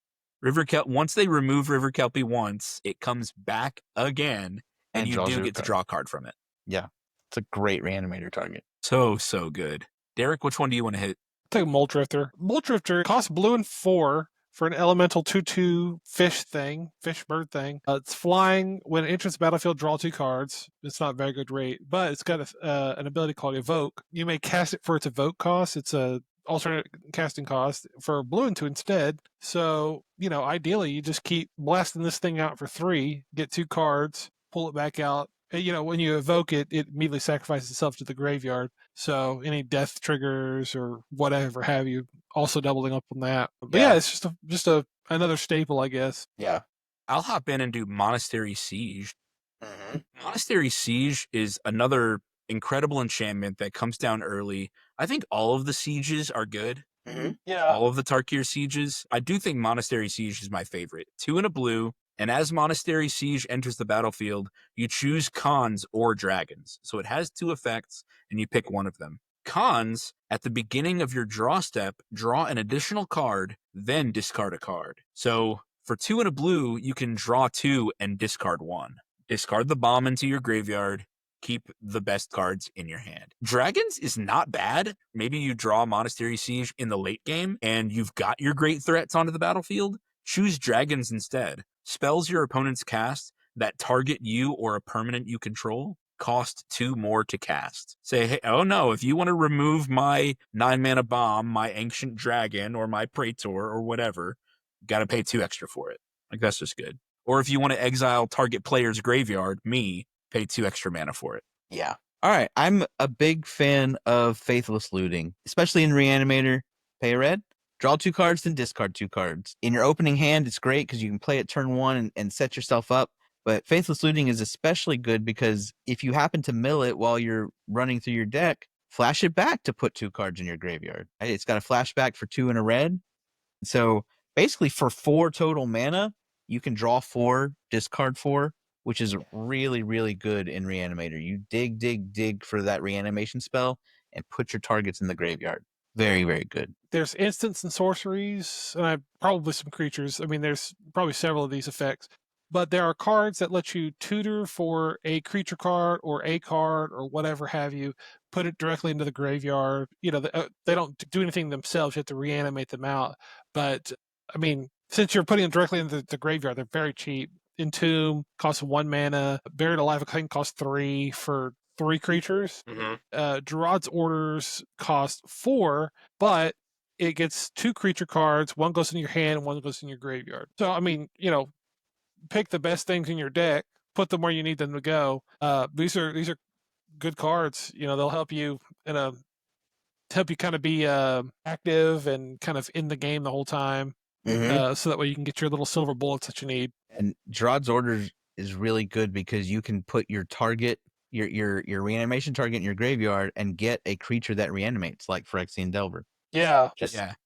[SPEAKER 1] once they remove River Kelpie once, it comes back again, and you do get to draw a card from it.
[SPEAKER 2] Yeah. It's a great Reanimator target.
[SPEAKER 1] So good. Derek, which one do you want to hit?
[SPEAKER 3] Take a Muldrifter. Muldrifter costs blue and 4 for an elemental 2/2 fish bird thing. It's flying. When it enters the battlefield, draw 2 cards. It's not a very good rate, but it's got an ability called Evoke. You may cast it for its Evoke cost. It's a alternate casting cost for blue and 2 instead. So, ideally, you just keep blasting this thing out for 3, get 2 cards, pull it back out. When you evoke it, it immediately sacrifices itself to the graveyard. So any death triggers or whatever have you, also doubling up on that. But yeah, it's just another staple, I guess.
[SPEAKER 4] Yeah.
[SPEAKER 1] I'll hop in and do Monastery Siege. Monastery Siege is another incredible enchantment that comes down early. I think all of the sieges are good.
[SPEAKER 4] Yeah.
[SPEAKER 1] All of the Tarkir sieges. I do think Monastery Siege is my favorite. 2 and a blue. And as Monastery Siege enters the battlefield, you choose cons or dragons. So it has 2 effects, and you pick one of them. Cons, at the beginning of your draw step, draw an additional card, then discard a card. So for 2 and a blue, you can draw 2 and discard 1. Discard the bomb into your graveyard, keep the best cards in your hand. Dragons is not bad. Maybe you draw Monastery Siege in the late game and you've got your great threats onto the battlefield. Choose dragons instead. Spells your opponents cast that target you or a permanent you control cost 2 more to cast. Say, hey, oh no, if you want to remove my 9-mana bomb, my ancient dragon, or my praetor, or whatever, you got to pay 2 extra for it. Like, that's just good. Or if you want to exile target player's graveyard, pay 2 extra mana for it.
[SPEAKER 2] Yeah. All right. I'm a big fan of Faithless Looting, especially in Reanimator. Pay a red, draw 2 cards, then discard 2 cards. In your opening hand, it's great because you can play it turn 1 and set yourself up. But Faithless Looting is especially good because if you happen to mill it while you're running through your deck, flash it back to put 2 cards in your graveyard. Right? It's got a flashback for 2 and a red. So basically for 4 total mana, you can draw 4, discard 4, which is really, really good in Reanimator. You dig for that reanimation spell and put your targets in the graveyard. Very, very good.
[SPEAKER 3] There's instants and sorceries, and probably some creatures. I mean, there's probably several of these effects. But there are cards that let you tutor for a creature card or a card or whatever have you, put it directly into the graveyard. You know, they don't do anything themselves. You have to reanimate them out. But, I mean, since you're putting them directly into the graveyard, they're very cheap. Entomb costs 1 mana. Buried Alive, I think, costs 3 for 3 creatures. Gerard's Orders cost 4, but it gets 2 creature cards. 1 goes in your hand and 1 goes in your graveyard. So, I mean, you know, pick the best things in your deck, put them where you need them to go. These are good cards. You know, they'll help you kind of be active and kind of in the game the whole time. So that way you can get your little silver bullets that you need.
[SPEAKER 2] And Gerard's Orders is really good because you can put your target, your reanimation target in your graveyard and get a creature that reanimates, like Phyrexian Delver.
[SPEAKER 4] Yeah.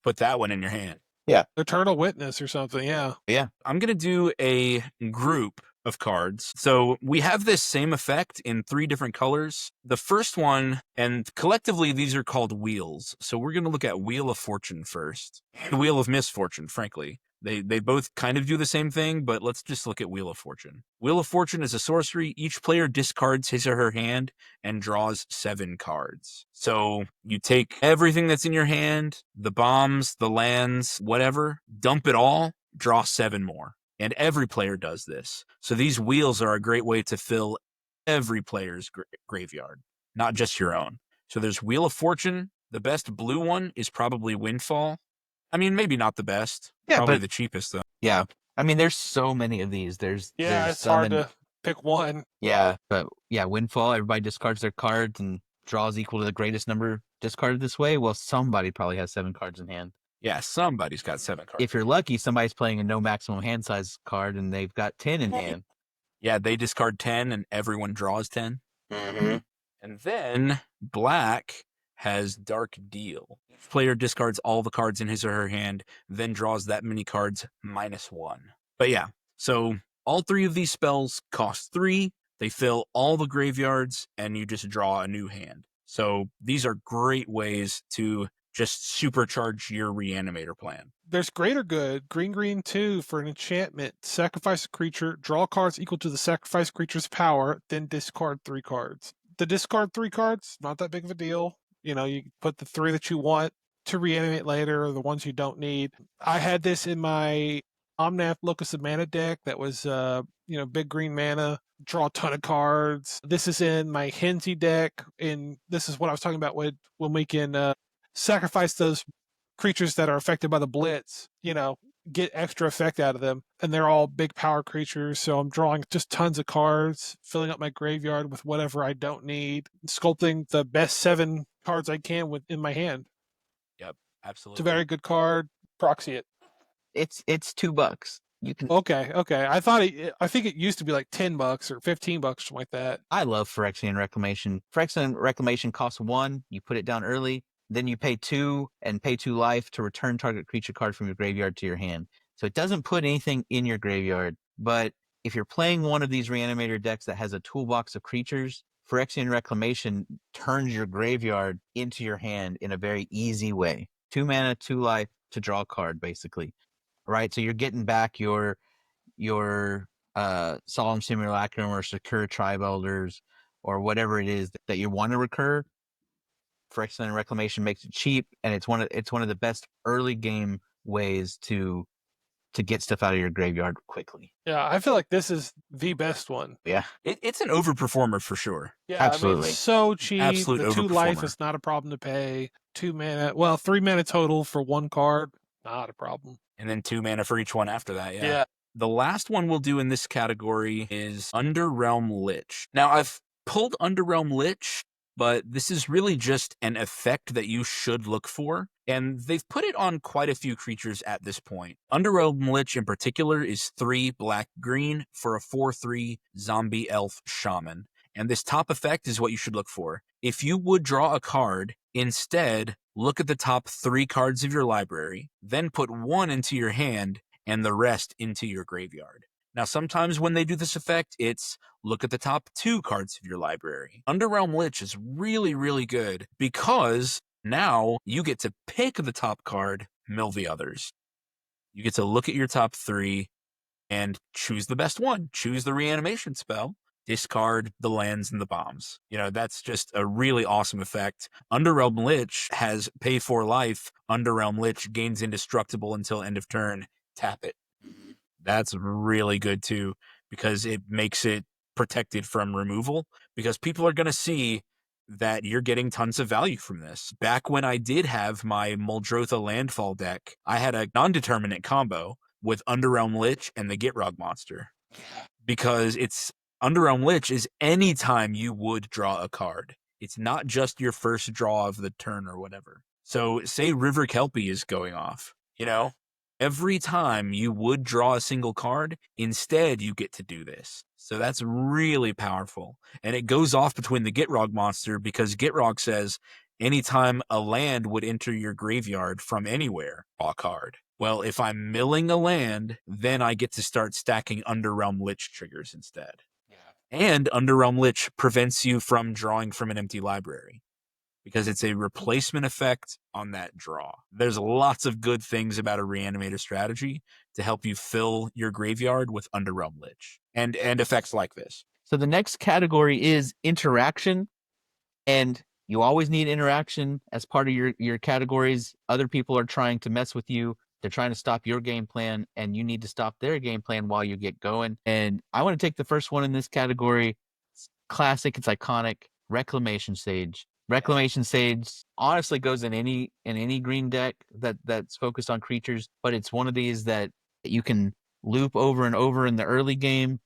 [SPEAKER 1] Put that one in your hand.
[SPEAKER 2] Yeah.
[SPEAKER 3] Eternal Witness or something, yeah.
[SPEAKER 2] Yeah.
[SPEAKER 1] I'm going to do a group of cards. So we have this same effect in 3 different colors. The first one, and collectively these are called wheels. So we're going to look at Wheel of Fortune first. And Wheel of Misfortune, frankly. They both kind of do the same thing, but let's just look at Wheel of Fortune. Wheel of Fortune is a sorcery. Each player discards his or her hand and draws 7 cards. So you take everything that's in your hand, the bombs, the lands, whatever, dump it all, draw 7 more. And every player does this. So these wheels are a great way to fill every player's graveyard, not just your own. So there's Wheel of Fortune. The best blue one is probably Windfall. I mean, maybe not the best.
[SPEAKER 2] Yeah,
[SPEAKER 1] probably
[SPEAKER 2] but
[SPEAKER 1] the cheapest, though.
[SPEAKER 2] Yeah. I mean, there's so many of these. There's
[SPEAKER 3] It's hard to pick one.
[SPEAKER 2] Yeah, but yeah, Windfall, everybody discards their cards and draws equal to the greatest number discarded this way. Well, somebody probably has 7 cards in hand.
[SPEAKER 1] Yeah, somebody's got 7 cards.
[SPEAKER 2] If you're lucky, somebody's playing a no maximum hand size card and they've got 10 in hand.
[SPEAKER 1] Yeah, they discard 10 and everyone draws 10.
[SPEAKER 2] Mm-hmm.
[SPEAKER 1] And then black has Dark Deal. Each player discards all the cards in his or her hand, then draws that many cards -1. But yeah, so all 3 of these spells cost 3. They fill all the graveyards, and you just draw a new hand. So these are great ways to just supercharge your Reanimator plan.
[SPEAKER 3] There's Greater Good, green 2 for an enchantment. Sacrifice a creature, draw cards equal to the sacrifice creature's power, then discard 3 cards. The discard 3 cards, not that big of a deal. You know, you put the 3 that you want to reanimate later, or the ones you don't need. I had this in my Omnath Locus of Mana deck that was, big green mana, draw a ton of cards. This is in my Henzie deck, and this is what I was talking about when we can sacrifice those creatures that are affected by the Blitz, get extra effect out of them. And they're all big power creatures, so I'm drawing just tons of cards, filling up my graveyard with whatever I don't need, sculpting the best 7 cards I can in my hand.
[SPEAKER 1] Yep, absolutely.
[SPEAKER 3] It's a very good card. Proxy it.
[SPEAKER 2] It's $2. You can.
[SPEAKER 3] Okay. I think it used to be like $10 or $15, something like that.
[SPEAKER 2] I love Phyrexian Reclamation. Phyrexian Reclamation costs 1. You put it down early. Then you pay 2 and pay 2 life to return target creature card from your graveyard to your hand. So it doesn't put anything in your graveyard. But if you're playing one of these Reanimator decks that has a toolbox of creatures, Phyrexian Reclamation turns your graveyard into your hand in a very easy way. 2 mana, 2 life to draw a card, basically. Right? So you're getting back your Solemn Simulacrum or Secure Tribe Elders or whatever it is that you want to recur. Phyrexian Reclamation makes it cheap, and it's one of the best early game ways to get stuff out of your graveyard quickly.
[SPEAKER 3] Yeah, I feel like this is the best one.
[SPEAKER 2] Yeah,
[SPEAKER 1] It's an overperformer for sure.
[SPEAKER 3] Yeah,
[SPEAKER 2] absolutely.
[SPEAKER 3] I mean, so cheap.
[SPEAKER 1] Absolute
[SPEAKER 3] the 2 life
[SPEAKER 1] overperformer.
[SPEAKER 3] is not a problem to pay. 2 mana, well, 3 mana total for 1 card, not a problem.
[SPEAKER 1] And then 2 mana for each one after that. Yeah.
[SPEAKER 4] Yeah.
[SPEAKER 1] The last one we'll do in this category is Underrealm Lich. Now, I've pulled Underrealm Lich, but this is really just an effect that you should look for. And they've put it on quite a few creatures at this point. Underrealm Lich in particular is 3 black-green for a 4/3 zombie elf shaman. And this top effect is what you should look for. If you would draw a card, instead, look at the top 3 cards of your library, then put 1 into your hand and the rest into your graveyard. Now, sometimes when they do this effect, it's look at the top 2 cards of your library. Underrealm Lich is really, really good because now you get to pick the top card, mill the others. You get to look at your top 3 and choose the best one. Choose the reanimation spell. Discard the lands and the bombs. That's just a really awesome effect. Underrealm Lich has pay for life. Underrealm Lich gains indestructible until end of turn. Tap it. That's really good too, because it makes it protected from removal, because people are going to see that you're getting tons of value from this. Back when I did have my Muldrotha landfall deck, I had a non-determinate combo with Underrealm Lich and the Gitrog monster, because Underrealm Lich is any time you would draw a card. It's not just your first draw of the turn or whatever. So say River Kelpie is going off, every time you would draw a single card, instead you get to do this. So that's really powerful. And it goes off between the Gitrog monster, because Gitrog says anytime a land would enter your graveyard from anywhere, draw a card. Well, if I'm milling a land, then I get to start stacking Underrealm Lich triggers instead.
[SPEAKER 4] Yeah.
[SPEAKER 1] And Underrealm Lich prevents you from drawing from an empty library, because it's a replacement effect on that draw. There's lots of good things about a Reanimator strategy to help you fill your graveyard with Underrealm Lich and effects like this.
[SPEAKER 2] So the next category is interaction, and you always need interaction as part of your categories. Other people are trying to mess with you. They're trying to stop your game plan, and you need to stop their game plan while you get going. And I want to take the first one in this category. It's classic. It's iconic. Reclamation Sage. Reclamation Sage honestly goes in any green deck that's focused on creatures, but it's one of these that you can loop over and over in the early game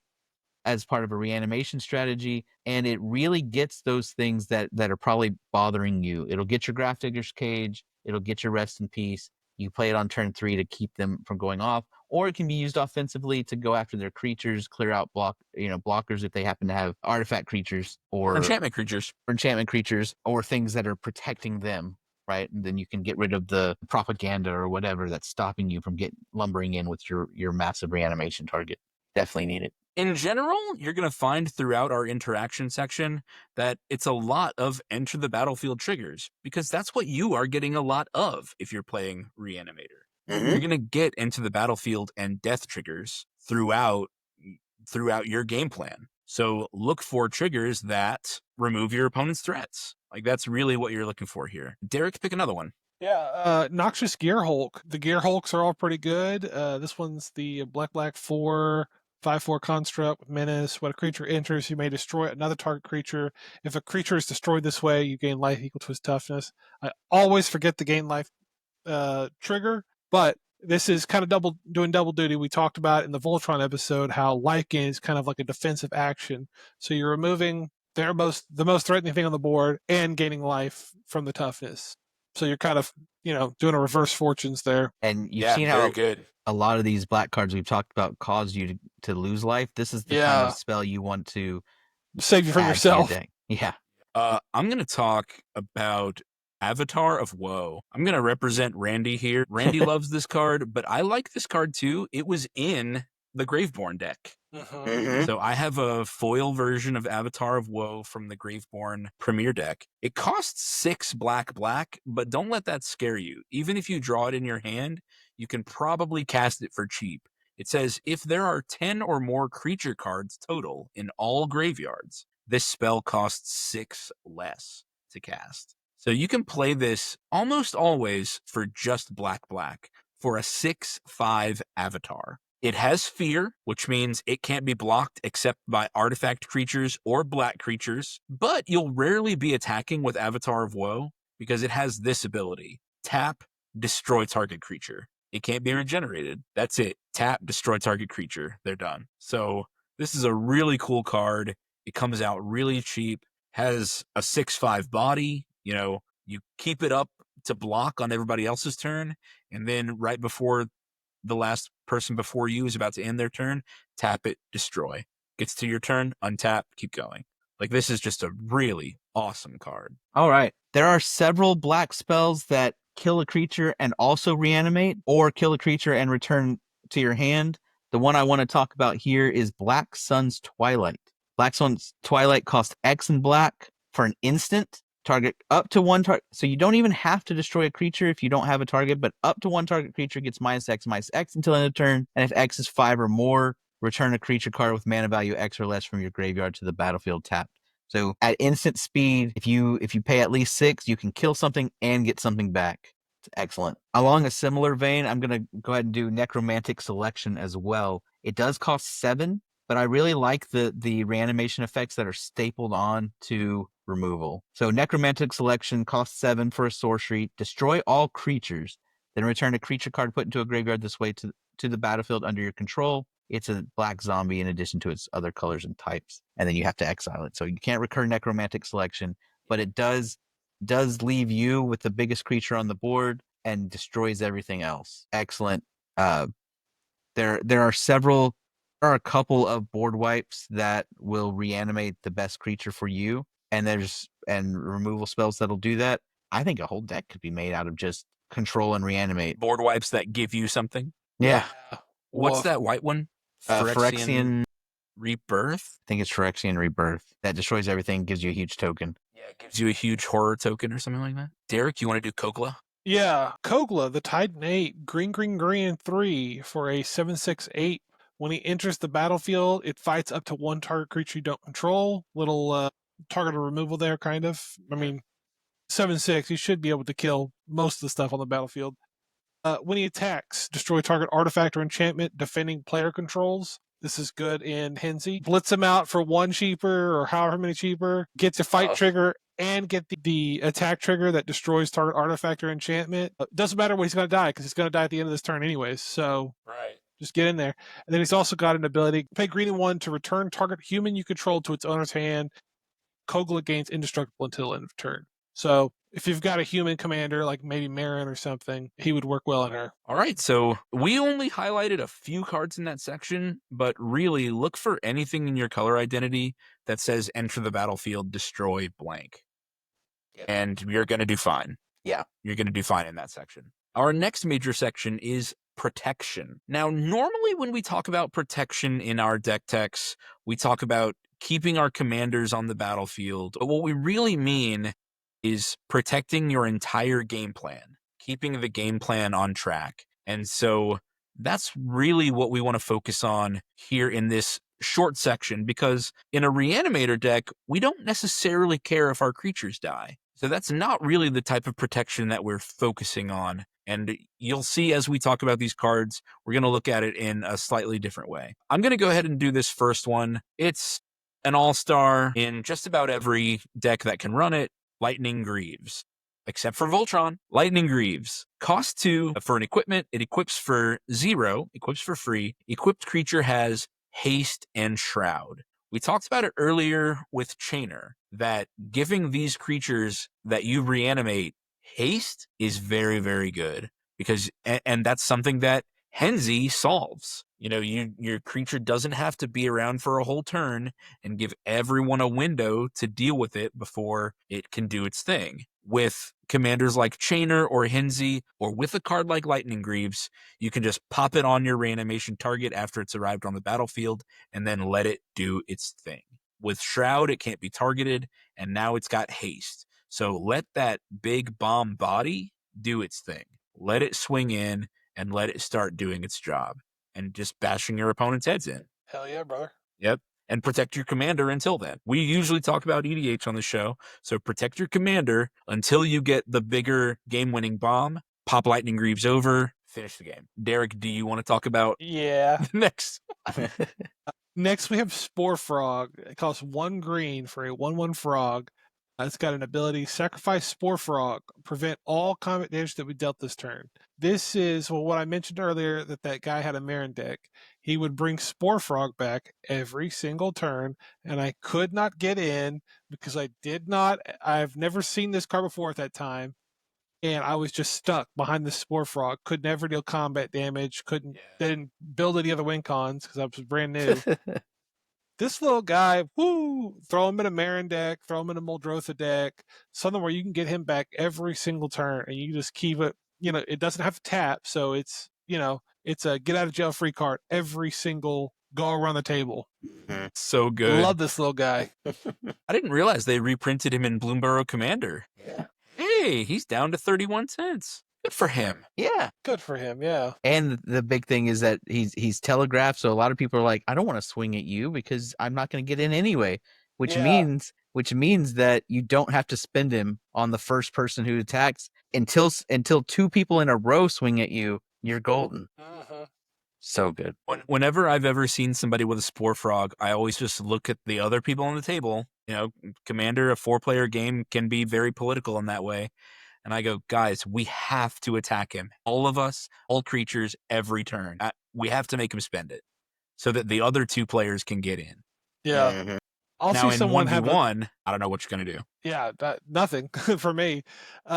[SPEAKER 2] as part of a reanimation strategy, and it really gets those things that are probably bothering you. It'll get your Grafdigger's Cage, it'll get your Rest in Peace. You play it on turn 3 to keep them from going off, or it can be used offensively to go after their creatures, clear out blockers if they happen to have artifact creatures or
[SPEAKER 1] enchantment creatures,
[SPEAKER 2] or things that are protecting them, right? And then you can get rid of the propaganda or whatever that's stopping you from lumbering in with your massive reanimation target. Definitely need it.
[SPEAKER 1] In general, you're going to find throughout our interaction section that it's a lot of enter the battlefield triggers, because that's what you are getting a lot of if you're playing Reanimator. Mm-hmm. You're going to get into the battlefield and death triggers throughout your game plan. So look for triggers that remove your opponent's threats. Like, that's really what you're looking for here. Derek, pick another one.
[SPEAKER 3] Yeah, Noxious Gearhulk. The Gearhulks are all pretty good. This one's the black 4/5/4 construct with menace. When a creature enters, you may destroy another target creature. If a creature is destroyed this way, you gain life equal to its toughness. I always forget the gain life trigger, but this is kind of doing double duty. We talked about in the Voltron episode how life gain is kind of like a defensive action. So you're removing the most threatening thing on the board and gaining life from the toughness. So you're kind of, doing a reverse fortunes there.
[SPEAKER 2] And you've seen how
[SPEAKER 1] good.
[SPEAKER 2] A lot of these black cards we've talked about cause you to lose life. This is the kind of spell you want to
[SPEAKER 3] save you from yourself.
[SPEAKER 2] Yeah.
[SPEAKER 1] I'm going to talk about Avatar of Woe. I'm going to represent Randy here. Randy loves this card, but I like this card too. It was in the Graveborn deck.
[SPEAKER 4] Mhm.
[SPEAKER 1] So I have a foil version of Avatar of Woe from the Graveborn Premier deck. It costs 6 black, but don't let that scare you. Even if you draw it in your hand, you can probably cast it for cheap. It says, if there are 10 or more creature cards total in all graveyards, this spell costs 6 less to cast. So you can play this almost always for just black for a 6/5 Avatar. It has fear, which means it can't be blocked except by artifact creatures or black creatures, but you'll rarely be attacking with Avatar of Woe because it has this ability. Tap, destroy target creature. It can't be regenerated. That's it. Tap, destroy target creature. They're done. So this is a really cool card. It comes out really cheap, has a 6/5 body. You know, you keep it up to block on everybody else's turn, and then right before the last person before you is about to end their turn, tap it, destroy. Gets to your turn, untap, keep going. Like, this is just a really awesome card.
[SPEAKER 2] All right. There are several black spells that kill a creature and also reanimate, or kill a creature and return to your hand. The one I want to talk about here is Black Sun's Twilight. Black Sun's Twilight costs X in black for an instant. Target up to one target. So you don't even have to destroy a creature if you don't have a target, but up to one target creature gets -X until end of turn. And if X is 5 or more, return a creature card with mana value X or less from your graveyard to the battlefield tapped. So at instant speed, if you pay at least 6, you can kill something and get something back. It's excellent. Along a similar vein, I'm going to go ahead and do Necromantic Selection as well. It does cost 7, but I really like the reanimation effects that are stapled on to removal. So Necromantic Selection costs 7 for a sorcery. Destroy all creatures. Then return a creature card put into a graveyard this way to the battlefield under your control. It's a black zombie in addition to its other colors and types. And then you have to exile it. So you can't recur Necromantic Selection, but it does leave you with the biggest creature on the board and destroys everything else. Excellent. There are a couple of board wipes that will reanimate the best creature for you, and removal spells that'll do that. I think a whole deck could be made out of just control and reanimate.
[SPEAKER 1] Board wipes that give you something.
[SPEAKER 2] Yeah.
[SPEAKER 1] What's that white one?
[SPEAKER 2] Phyrexian
[SPEAKER 1] Rebirth?
[SPEAKER 2] I think it's Phyrexian Rebirth. That destroys everything, gives you a huge token.
[SPEAKER 1] Yeah, it gives you a huge horror token or something like that. Derek, you want to do Kogla?
[SPEAKER 3] Yeah, Kogla, the Titan 8, green, 3 for a 7/6/8. When he enters the battlefield, it fights up to one target creature you don't control. Little targeted removal there, kind of. I mean, 7/6, you should be able to kill most of the stuff on the battlefield. When he attacks, destroy target artifact or enchantment defending player controls. This is good in Henzie. Blitz him out for 1 cheaper or however many cheaper. Get the fight trigger and get the attack trigger that destroys target artifact or enchantment. Doesn't matter when he's going to die because he's going to die at the end of this turn anyways. So just get in there. And then he's also got an ability, pay green and 1 to return target human you control to its owner's hand. Kogla gains indestructible until end of turn. So if you've got a human commander, like maybe Meren or something, he would work well in her.
[SPEAKER 1] All right, so we only highlighted a few cards in that section, but really look for anything in your color identity that says enter the battlefield, destroy blank. And you're going to do fine.
[SPEAKER 2] Yeah.
[SPEAKER 1] You're going to do fine in that section. Our next major section is protection. Now, normally when we talk about protection in our deck techs, we talk about keeping our commanders on the battlefield. But what we really mean is protecting your entire game plan, keeping the game plan on track. And so that's really what we want to focus on here in this short section, because in a reanimator deck, we don't necessarily care if our creatures die. So that's not really the type of protection that we're focusing on. And you'll see as we talk about these cards, we're going to look at it in a slightly different way. I'm going to go ahead and do this first one. It's an all-star in just about every deck that can run it. Lightning Greaves, except for Voltron. Lightning Greaves cost 2 for an equipment. It equips for 0, equips for free. Equipped creature has haste and shroud. We talked about it earlier with Chainer, that giving these creatures that you reanimate haste is very, very good, because and that's something that Henzie solves. You know, your creature doesn't have to be around for a whole turn and give everyone a window to deal with it before it can do its thing. With commanders like Chainer or Henzie, or with a card like Lightning Greaves, you can just pop it on your reanimation target after it's arrived on the battlefield and then let it do its thing. With Shroud, it can't be targeted, and now it's got haste. So let that big bomb body do its thing. Let it swing in and let it start doing its job and just bashing your opponent's heads in.
[SPEAKER 4] Hell yeah, brother.
[SPEAKER 1] Yep. And protect your commander until then. We usually talk about EDH on the show, so protect your commander until you get the bigger game-winning bomb, pop Lightning Greaves over, finish the game. Derek, do you want to talk about
[SPEAKER 4] Yeah.
[SPEAKER 1] next?
[SPEAKER 3] Next, we have Spore Frog. It costs 1 green for a 1/1 frog. It's got an ability, sacrifice Spore Frog, prevent all combat damage that we dealt this turn. This is what I mentioned earlier, that guy had a Meren deck. He would bring Spore Frog back every single turn, and I could not get in because I've never seen this card before at that time, and I was just stuck behind the Spore Frog. Could never deal combat damage, didn't build any other win cons because I was brand new. This little guy, throw him in a Meren deck, throw him in a Muldrotha deck, something where you can get him back every single turn, and you just keep it, it doesn't have to tap, so it's a get out of jail free card every single go around the table.
[SPEAKER 1] So good.
[SPEAKER 3] Love this little guy.
[SPEAKER 1] I didn't realize they reprinted him in Bloomborough Commander.
[SPEAKER 2] Yeah.
[SPEAKER 1] Hey, he's down to 31 cents. Good for him.
[SPEAKER 2] Yeah.
[SPEAKER 3] Good for him, yeah.
[SPEAKER 2] And the big thing is that he's telegraphed, so a lot of people are like, I don't want to swing at you because I'm not going to get in anyway, which means that you don't have to spend him on the first person who attacks until 2 people in a row swing at you. You're golden.
[SPEAKER 4] Uh-huh.
[SPEAKER 2] So good.
[SPEAKER 1] Whenever I've ever seen somebody with a Spore Frog, I always just look at the other people on the table. Commander, a 4-player game can be very political in that way. And I go, guys, we have to attack him. All of us, all creatures, every turn. We have to make him spend it so that the other 2 players can get in.
[SPEAKER 4] Yeah.
[SPEAKER 2] Mm-hmm.
[SPEAKER 3] I'll
[SPEAKER 1] Now
[SPEAKER 3] see
[SPEAKER 1] in
[SPEAKER 3] someone
[SPEAKER 1] 1v1, I don't know what you're going to do.
[SPEAKER 3] Yeah, nothing for me.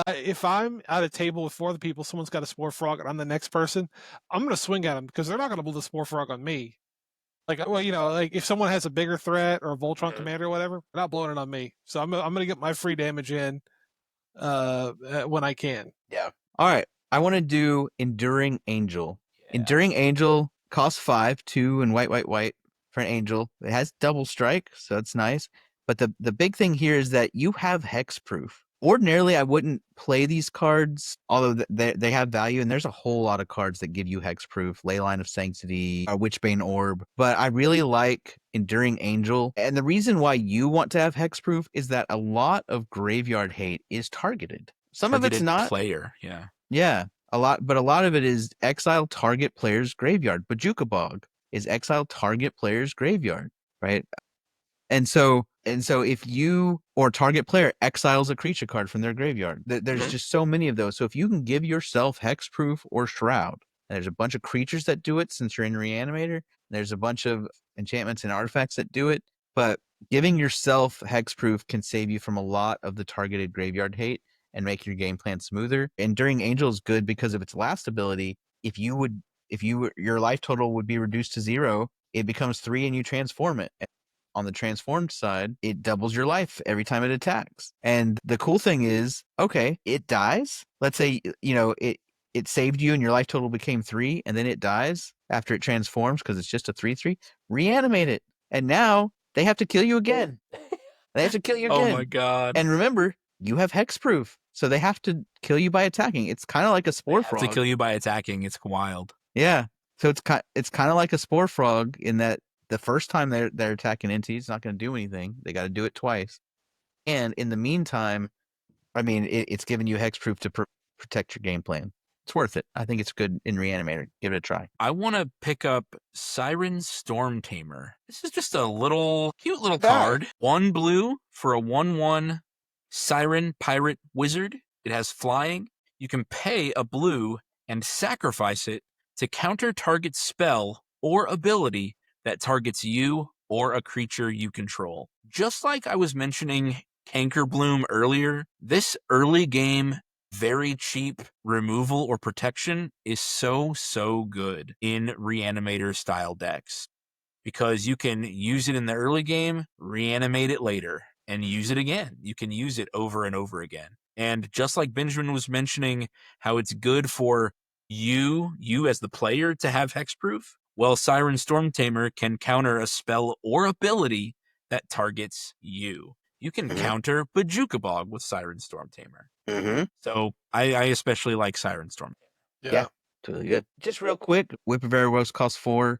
[SPEAKER 3] If I'm at a table with 4 other people, someone's got a Spore Frog, and I'm the next person, I'm going to swing at them because they're not going to build a Spore Frog on me. Like if someone has a bigger threat or a Voltron commander or whatever, they're not blowing it on me. So I'm going to get my free damage in when I can.
[SPEAKER 2] Yeah. All right. I want to do Enduring Angel.
[SPEAKER 1] Yeah.
[SPEAKER 2] Enduring Angel costs 5, 2, and white for an angel. It has double strike, so it's nice. But the big thing here is that you have hexproof. Ordinarily, I wouldn't play these cards, although they have value, and there's a whole lot of cards that give you hexproof, Leyline of Sanctity, or Witchbane Orb. But I really like Enduring Angel. And the reason why you want to have hexproof is that a lot of graveyard hate is targeted. Some of it's not.
[SPEAKER 1] Player, yeah.
[SPEAKER 2] Yeah, a lot of it is exile target player's graveyard. Bajuka Bog is exile target player's graveyard, right? And so if you or target player exiles a creature card from their graveyard, there's just so many of those. So if you can give yourself hexproof or shroud, and there's a bunch of creatures that do it since you're in Reanimator, there's a bunch of enchantments and artifacts that do it, but giving yourself hexproof can save you from a lot of the targeted graveyard hate and make your game plan smoother. Enduring Angel is good because of its last ability. If your life total would be reduced to 0, it becomes 3 and you transform it. On the transformed side, it doubles your life every time it attacks. And the cool thing is, okay, it dies. Let's say, it saved you and your life total became 3, and then it dies after it transforms because it's just a 3/3. Reanimate it. And now they have to kill you again. They have to kill you again.
[SPEAKER 1] Oh my god.
[SPEAKER 2] And remember, you have hexproof, so they have to kill you by attacking. It's kind of like a Spore Frog.
[SPEAKER 1] To kill you by attacking, it's wild.
[SPEAKER 2] Yeah. So it's kind of like a Spore Frog in that the first time they're attacking into you, it's not going to do anything. They got to do it twice. And in the meantime, I mean, it's giving you hexproof to protect your game plan. It's worth it. I think it's good in Reanimator. Give it a try.
[SPEAKER 1] I want to pick up Siren Storm Tamer. This is just a cute little card. 1 blue for a 1/1 Siren Pirate Wizard. It has flying. You can pay a blue and sacrifice it to counter target spell or ability that targets you or a creature you control. Just like I was mentioning Canker Bloom earlier, this early game, very cheap removal or protection is so good in Reanimator style decks because you can use it in the early game, reanimate it later, and use it again. You can use it over and over again. And just like Benjamin was mentioning how it's good for you as the player to have hexproof, well, Siren Stormtamer can counter a spell or ability that targets you. You can counter Bajuka Bog with Siren Stormtamer. So I especially like Siren Stormtamer.
[SPEAKER 2] Yeah, totally good. Just real quick, Whip of Arrows costs 4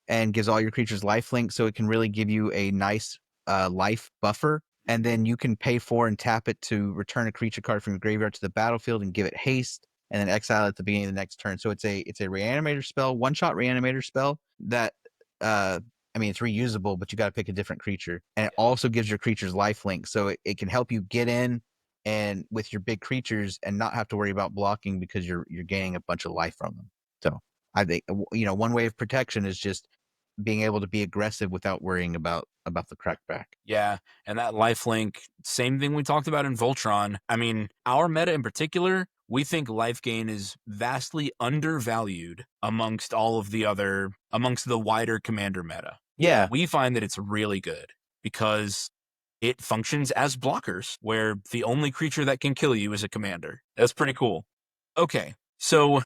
[SPEAKER 2] and gives all your creatures lifelink, so it can really give you a nice life buffer. And then you can pay 4 and tap it to return a creature card from your graveyard to the battlefield and give it haste, and then exile it at the beginning of the next turn. So it's a reanimator spell, one-shot reanimator spell that I mean, it's reusable, but you got to pick a different creature. And it also gives your creatures lifelink, so it can help you get in and with your big creatures and not have to worry about blocking because you're gaining a bunch of life from them. So I think, one way of protection is just being able to be aggressive without worrying about the crackback.
[SPEAKER 1] Yeah, and that lifelink, same thing we talked about in Voltron. I mean, our meta in particular, we think life gain is vastly undervalued amongst the wider commander meta.
[SPEAKER 2] Yeah.
[SPEAKER 1] We find that it's really good because it functions as blockers, where the only creature that can kill you is a commander. That's pretty cool. Okay, so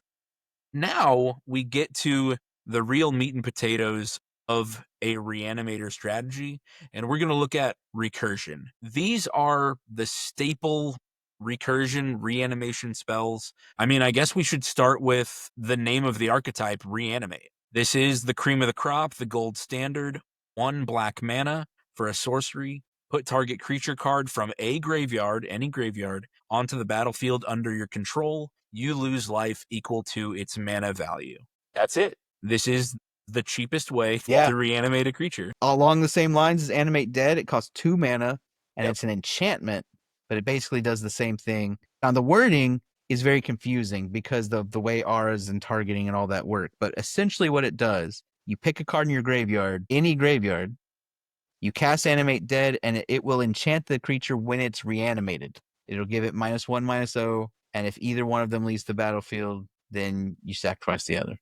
[SPEAKER 1] now we get to the real meat and potatoes of a reanimator strategy, and we're going to look at recursion. These are the staple recursion reanimation spells. I mean, I guess we should start with the name of the archetype, Reanimate. This is the cream of the crop, the gold standard. 1 black mana for a sorcery. Put target creature card from a graveyard, any graveyard, onto the battlefield under your control. You lose life equal to its mana value. That's it. This is the cheapest way to reanimate a creature.
[SPEAKER 2] Along the same lines as Animate Dead, it costs 2 mana, and it's an enchantment, but it basically does the same thing. Now, the wording is very confusing because of the way auras and targeting and all that work, but essentially what it does, you pick a card in your graveyard, any graveyard, you cast Animate Dead, and it will enchant the creature when it's reanimated. It'll give it -1/-0, and if either one of them leaves the battlefield, then you sacrifice the other.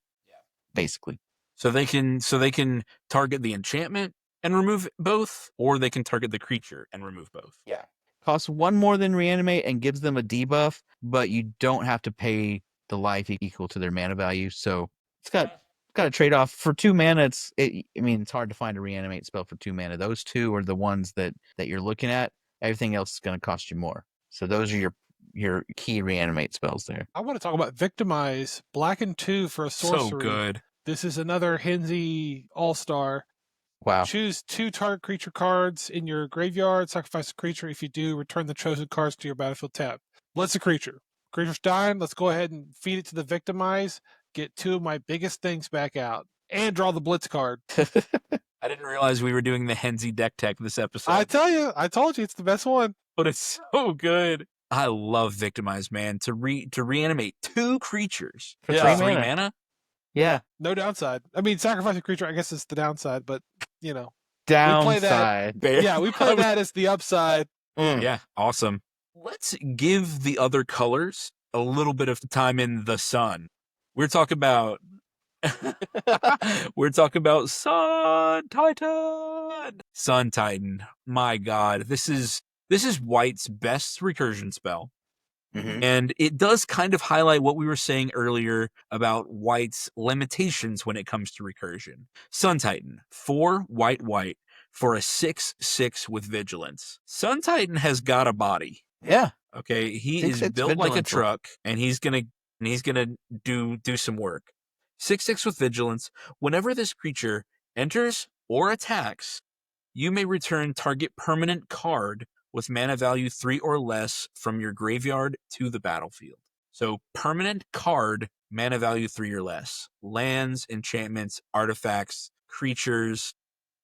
[SPEAKER 2] Basically.
[SPEAKER 1] So they can target the enchantment and remove both, or they can target the creature and remove both.
[SPEAKER 2] Yeah. Costs 1 more than Reanimate and gives them a debuff, but you don't have to pay the life equal to their mana value. So it's got a trade-off. For 2 mana, it's hard to find a Reanimate spell for 2 mana. Those 2 are the ones that you're looking at. Everything else is going to cost you more. So those are your key Reanimate spells there.
[SPEAKER 3] I want to talk about Victimize, black and 2 for a sorcery.
[SPEAKER 1] So good.
[SPEAKER 3] This is another Henzie all-star.
[SPEAKER 2] Wow.
[SPEAKER 3] Choose 2 target creature cards in your graveyard. Sacrifice a creature. If you do, return the chosen cards to your battlefield tab. Blitz a creature. Creature's dying. Let's go ahead and feed it to the Victimize. Get 2 of my biggest things back out. And draw the Blitz card.
[SPEAKER 1] I didn't realize we were doing the Henzie deck tech this episode.
[SPEAKER 3] I told you, it's the best one.
[SPEAKER 1] But it's so good. I love Victimize, man. To reanimate 2 creatures
[SPEAKER 2] For
[SPEAKER 1] 3
[SPEAKER 2] 3
[SPEAKER 1] mana.
[SPEAKER 2] Yeah.
[SPEAKER 3] No downside. I mean, sacrifice a creature, I guess is the downside, but,
[SPEAKER 2] Downside.
[SPEAKER 3] we play that as the upside.
[SPEAKER 1] Yeah, awesome. Let's give the other colors a little bit of time in the sun. We're talking about Sun Titan. Sun Titan. My God, this is White's best recursion spell.
[SPEAKER 2] Mm-hmm.
[SPEAKER 1] And it does kind of highlight what we were saying earlier about White's limitations when it comes to recursion. Sun Titan, 4 white for a 6/6 with vigilance. Sun Titan has got a body.
[SPEAKER 2] Yeah.
[SPEAKER 1] Okay, he is built like a truck, and he's gonna do some work. 6/6 with vigilance. Whenever this creature enters or attacks, you may return target permanent card with mana value 3 or less from your graveyard to the battlefield. So permanent card, mana value 3 or less. Lands, enchantments, artifacts, creatures,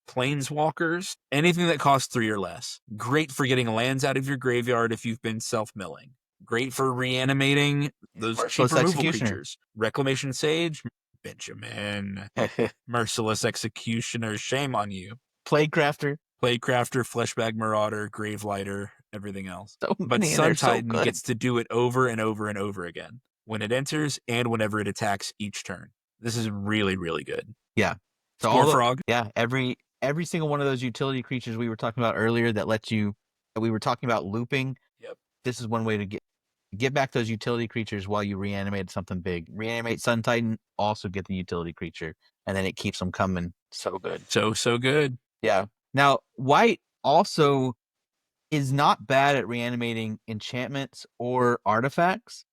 [SPEAKER 1] planeswalkers, anything that costs 3 or less. Great for getting lands out of your graveyard if you've been self-milling. Great for reanimating those cheap removal creatures. Reclamation Sage, Benjamin. Merciless Executioner, shame on you.
[SPEAKER 2] Plaguecrafter,
[SPEAKER 1] Fleshbag Marauder, Gravelighter, everything else. But
[SPEAKER 2] many,
[SPEAKER 1] Sun
[SPEAKER 2] so
[SPEAKER 1] Titan
[SPEAKER 2] good.
[SPEAKER 1] gets to do it over and over and over again when it enters and whenever it attacks each turn. This is really, really good.
[SPEAKER 2] Yeah. So
[SPEAKER 1] Score Frog.
[SPEAKER 2] Yeah, every single one of those utility creatures we were talking about earlier that we were talking about looping.
[SPEAKER 1] Yep.
[SPEAKER 2] this is one way to get back those utility creatures while you reanimate something big. Reanimate Sun Titan, also get the utility creature, and then it keeps them coming. So good.
[SPEAKER 1] So good.
[SPEAKER 2] Yeah. Now, white also is not bad at reanimating enchantments or artifacts.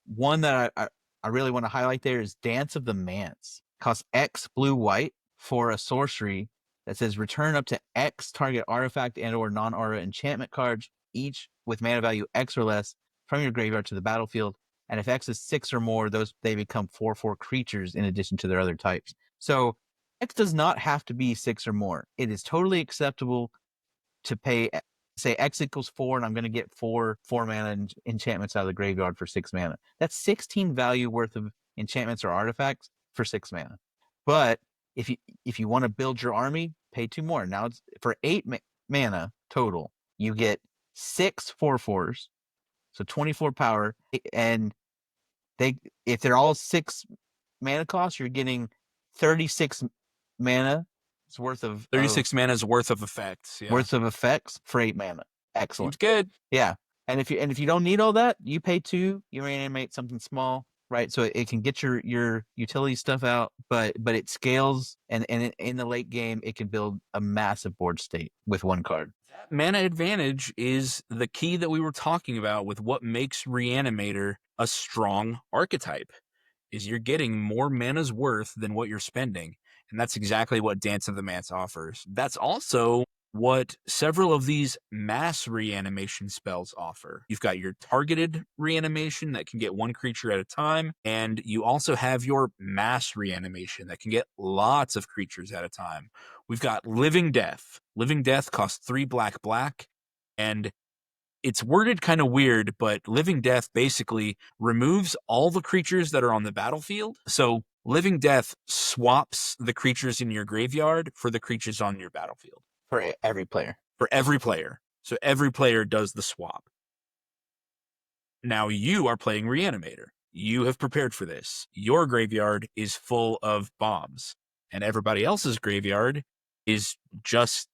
[SPEAKER 2] One that I really want to highlight there is Dance of the Manse. Costs X blue-white for a sorcery that says return up to X target artifact and or non-aura enchantment cards, each with mana value X or less, from your graveyard to the battlefield. And if X is 6 or more, they become 4/4 creatures in addition to their other types. So X does not have to be 6 or more. It is totally acceptable to pay, say X equals 4, and I'm going to get 4 mana enchantments out of the graveyard for 6 mana. That's 16 value worth of enchantments or artifacts for 6 mana. But if you want to build your army, pay 2 more. Now it's for 8 mana total. You get 6 4/4s, so 24 power, and if they're all 6 mana cost, you're getting 36 mana worth of
[SPEAKER 1] 36 mana's worth of effects. Yeah.
[SPEAKER 2] worth of effects for 8 mana. Excellent.
[SPEAKER 1] Seems good.
[SPEAKER 2] Yeah. And if you don't need all that, you pay 2, you reanimate something small, right? So it can get your utility stuff out, but it scales, and in the late game it can build a massive board state with 1 card.
[SPEAKER 1] That mana advantage is the key that we were talking about with what makes Reanimator a strong archetype, is you're getting more mana's worth than what you're spending. And that's exactly what Dance of the Manse offers. That's also what several of these mass reanimation spells offer. You've got your targeted reanimation that can get 1 creature at a time, and you also have your mass reanimation that can get lots of creatures at a time. We've got Living Death. Living Death costs 3 black, and it's worded kind of weird, but Living Death basically removes all the creatures that are on the battlefield. So Living Death swaps the creatures in your graveyard for the creatures on your battlefield.
[SPEAKER 2] For every player.
[SPEAKER 1] For every player. So every player does the swap. Now you are playing Reanimator. You have prepared for this. Your graveyard is full of bombs, and everybody else's graveyard is just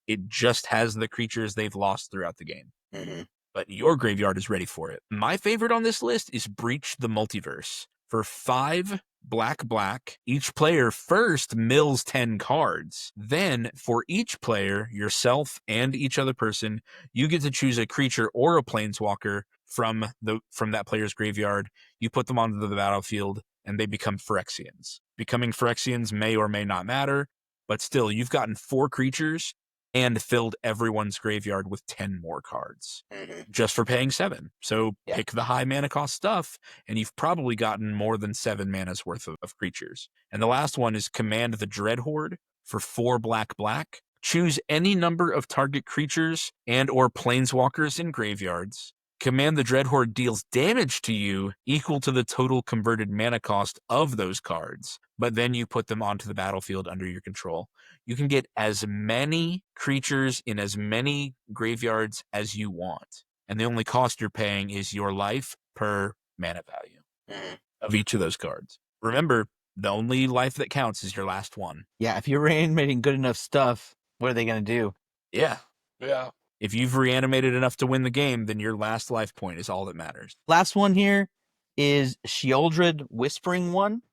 [SPEAKER 1] has the creatures they've lost throughout the game.
[SPEAKER 2] Mm-hmm.
[SPEAKER 1] But your graveyard is ready for it. My favorite on this list is Breach the Multiverse. For 5 black, each player first mills 10 cards. Then, for each player, yourself and each other person, you get to choose a creature or a planeswalker from that player's graveyard. You put them onto the battlefield, and they become Phyrexians. Becoming Phyrexians may or may not matter, but still, you've gotten 4 creatures and filled everyone's graveyard with 10 more cards just for paying 7. So pick the high mana cost stuff, and you've probably gotten more than 7 mana's worth of creatures. And the last one is Command the Dread Horde for 4 black. Choose any number of target creatures and or planeswalkers in graveyards. Command the Dread Horde deals damage to you equal to the total converted mana cost of those cards, but then you put them onto the battlefield under your control. You can get as many creatures in as many graveyards as you want, and the only cost you're paying is your life per mana value of each of those cards. Remember, the only life that counts is your last one.
[SPEAKER 2] Yeah, if you're reanimating good enough stuff, what are they going to do?
[SPEAKER 1] Yeah.
[SPEAKER 4] Yeah.
[SPEAKER 1] If you've reanimated enough to win the game, then your last life point is all that matters.
[SPEAKER 2] Last one here is Sheoldred Whispering One.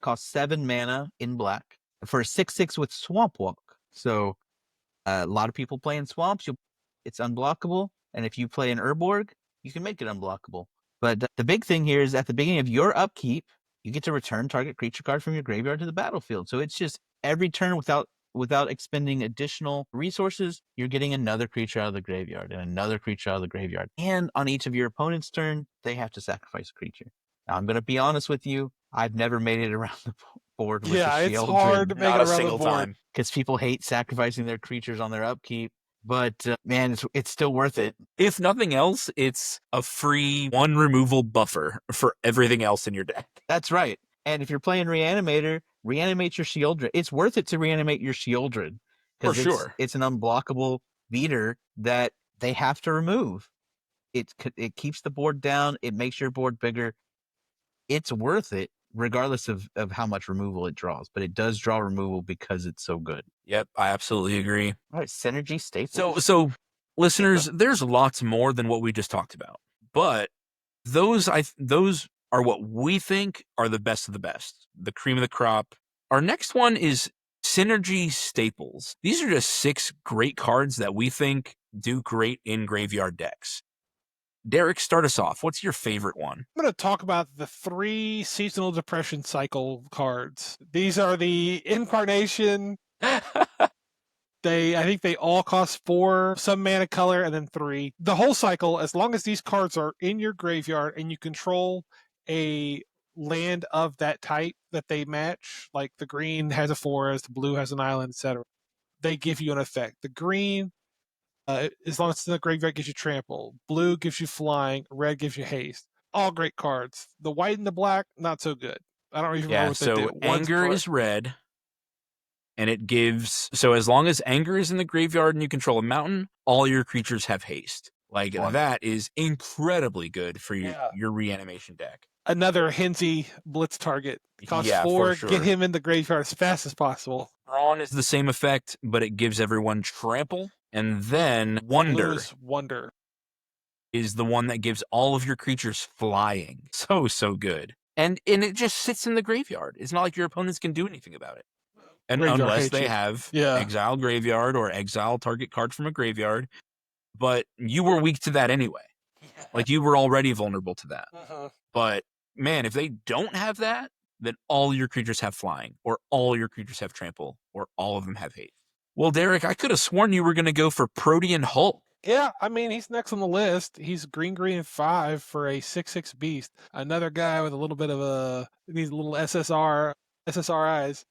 [SPEAKER 2] Costs 7 mana in black for a 6/6 with Swamp Walk. So a lot of people play in swamps. It's unblockable. And if you play in Urborg, you can make it unblockable. But the big thing here is at the beginning of your upkeep, you get to return target creature card from your graveyard to the battlefield. So it's just every turn without expending additional resources, you're getting another creature out of the graveyard and another creature out of the graveyard. And on each of your opponent's turn, they have to sacrifice a creature. Now, I'm going to be honest with you. I've never made it around the board with
[SPEAKER 3] Yeah,
[SPEAKER 2] the
[SPEAKER 3] it's
[SPEAKER 2] Sheoldred.
[SPEAKER 3] hard to make
[SPEAKER 1] Not
[SPEAKER 3] it
[SPEAKER 1] a
[SPEAKER 3] around
[SPEAKER 1] single
[SPEAKER 3] the board.
[SPEAKER 1] time.
[SPEAKER 2] Because people hate sacrificing their creatures on their upkeep. But man, it's still worth it.
[SPEAKER 1] If nothing else, it's a free 1 removal buffer for everything else in your deck.
[SPEAKER 2] That's right. And if you're playing Reanimator, reanimate your Sheoldred. It's worth it to reanimate your Sheoldred.
[SPEAKER 1] For sure.
[SPEAKER 2] It's an unblockable beater that they have to remove. It keeps the board down. It makes your board bigger. It's worth it, regardless of how much removal it draws. But it does draw removal because it's so good.
[SPEAKER 1] Yep, I absolutely agree.
[SPEAKER 2] All right, Synergy Staples.
[SPEAKER 1] So Listeners, there's lots more than what we just talked about, but those are what we think are the best of the best, the cream of the crop. Our next one is Synergy Staples. These are just 6 great cards that we think do great in graveyard decks. Derek, start us off. What's your favorite one?
[SPEAKER 3] I'm going to talk about the 3 seasonal depression cycle cards. These are the Incarnation. I think they all cost 4, some mana color, and then 3. The whole cycle, as long as these cards are in your graveyard and you control a land of that type that they match, like the green has a forest, the blue has an island, etc., they give you an effect. The green, as long as it's in the graveyard, gives you trample. Blue gives you flying. Red gives you haste. All great cards. The white and the black, not so good. I don't even remember what they do.
[SPEAKER 1] Anger is red. And it gives, so as long as Anger is in the graveyard and you control a mountain, all your creatures have haste. Like, that is incredibly good for your reanimation deck.
[SPEAKER 3] Another Henzie blitz target. Costs 4,
[SPEAKER 1] for sure.
[SPEAKER 3] Get him in the graveyard as fast as possible.
[SPEAKER 1] Brawn is the same effect, but it gives everyone trample. And then Wonder is the one that gives all of your creatures flying. So good. And it just sits in the graveyard. It's not like your opponents can do anything about it. And unless they have exile graveyard or exile target card from a graveyard, but you were weak to that anyway. Like, you were already vulnerable to that. But man, if they don't have that, then all your creatures have flying, or all your creatures have trample, or all of them have haste. Well, Derek, I could have sworn you were going to go for Protean Hulk.
[SPEAKER 3] Yeah, I mean, he's next on the list. He's green 5 for a 6/6 beast. Another guy with a little bit of these little SSRIs.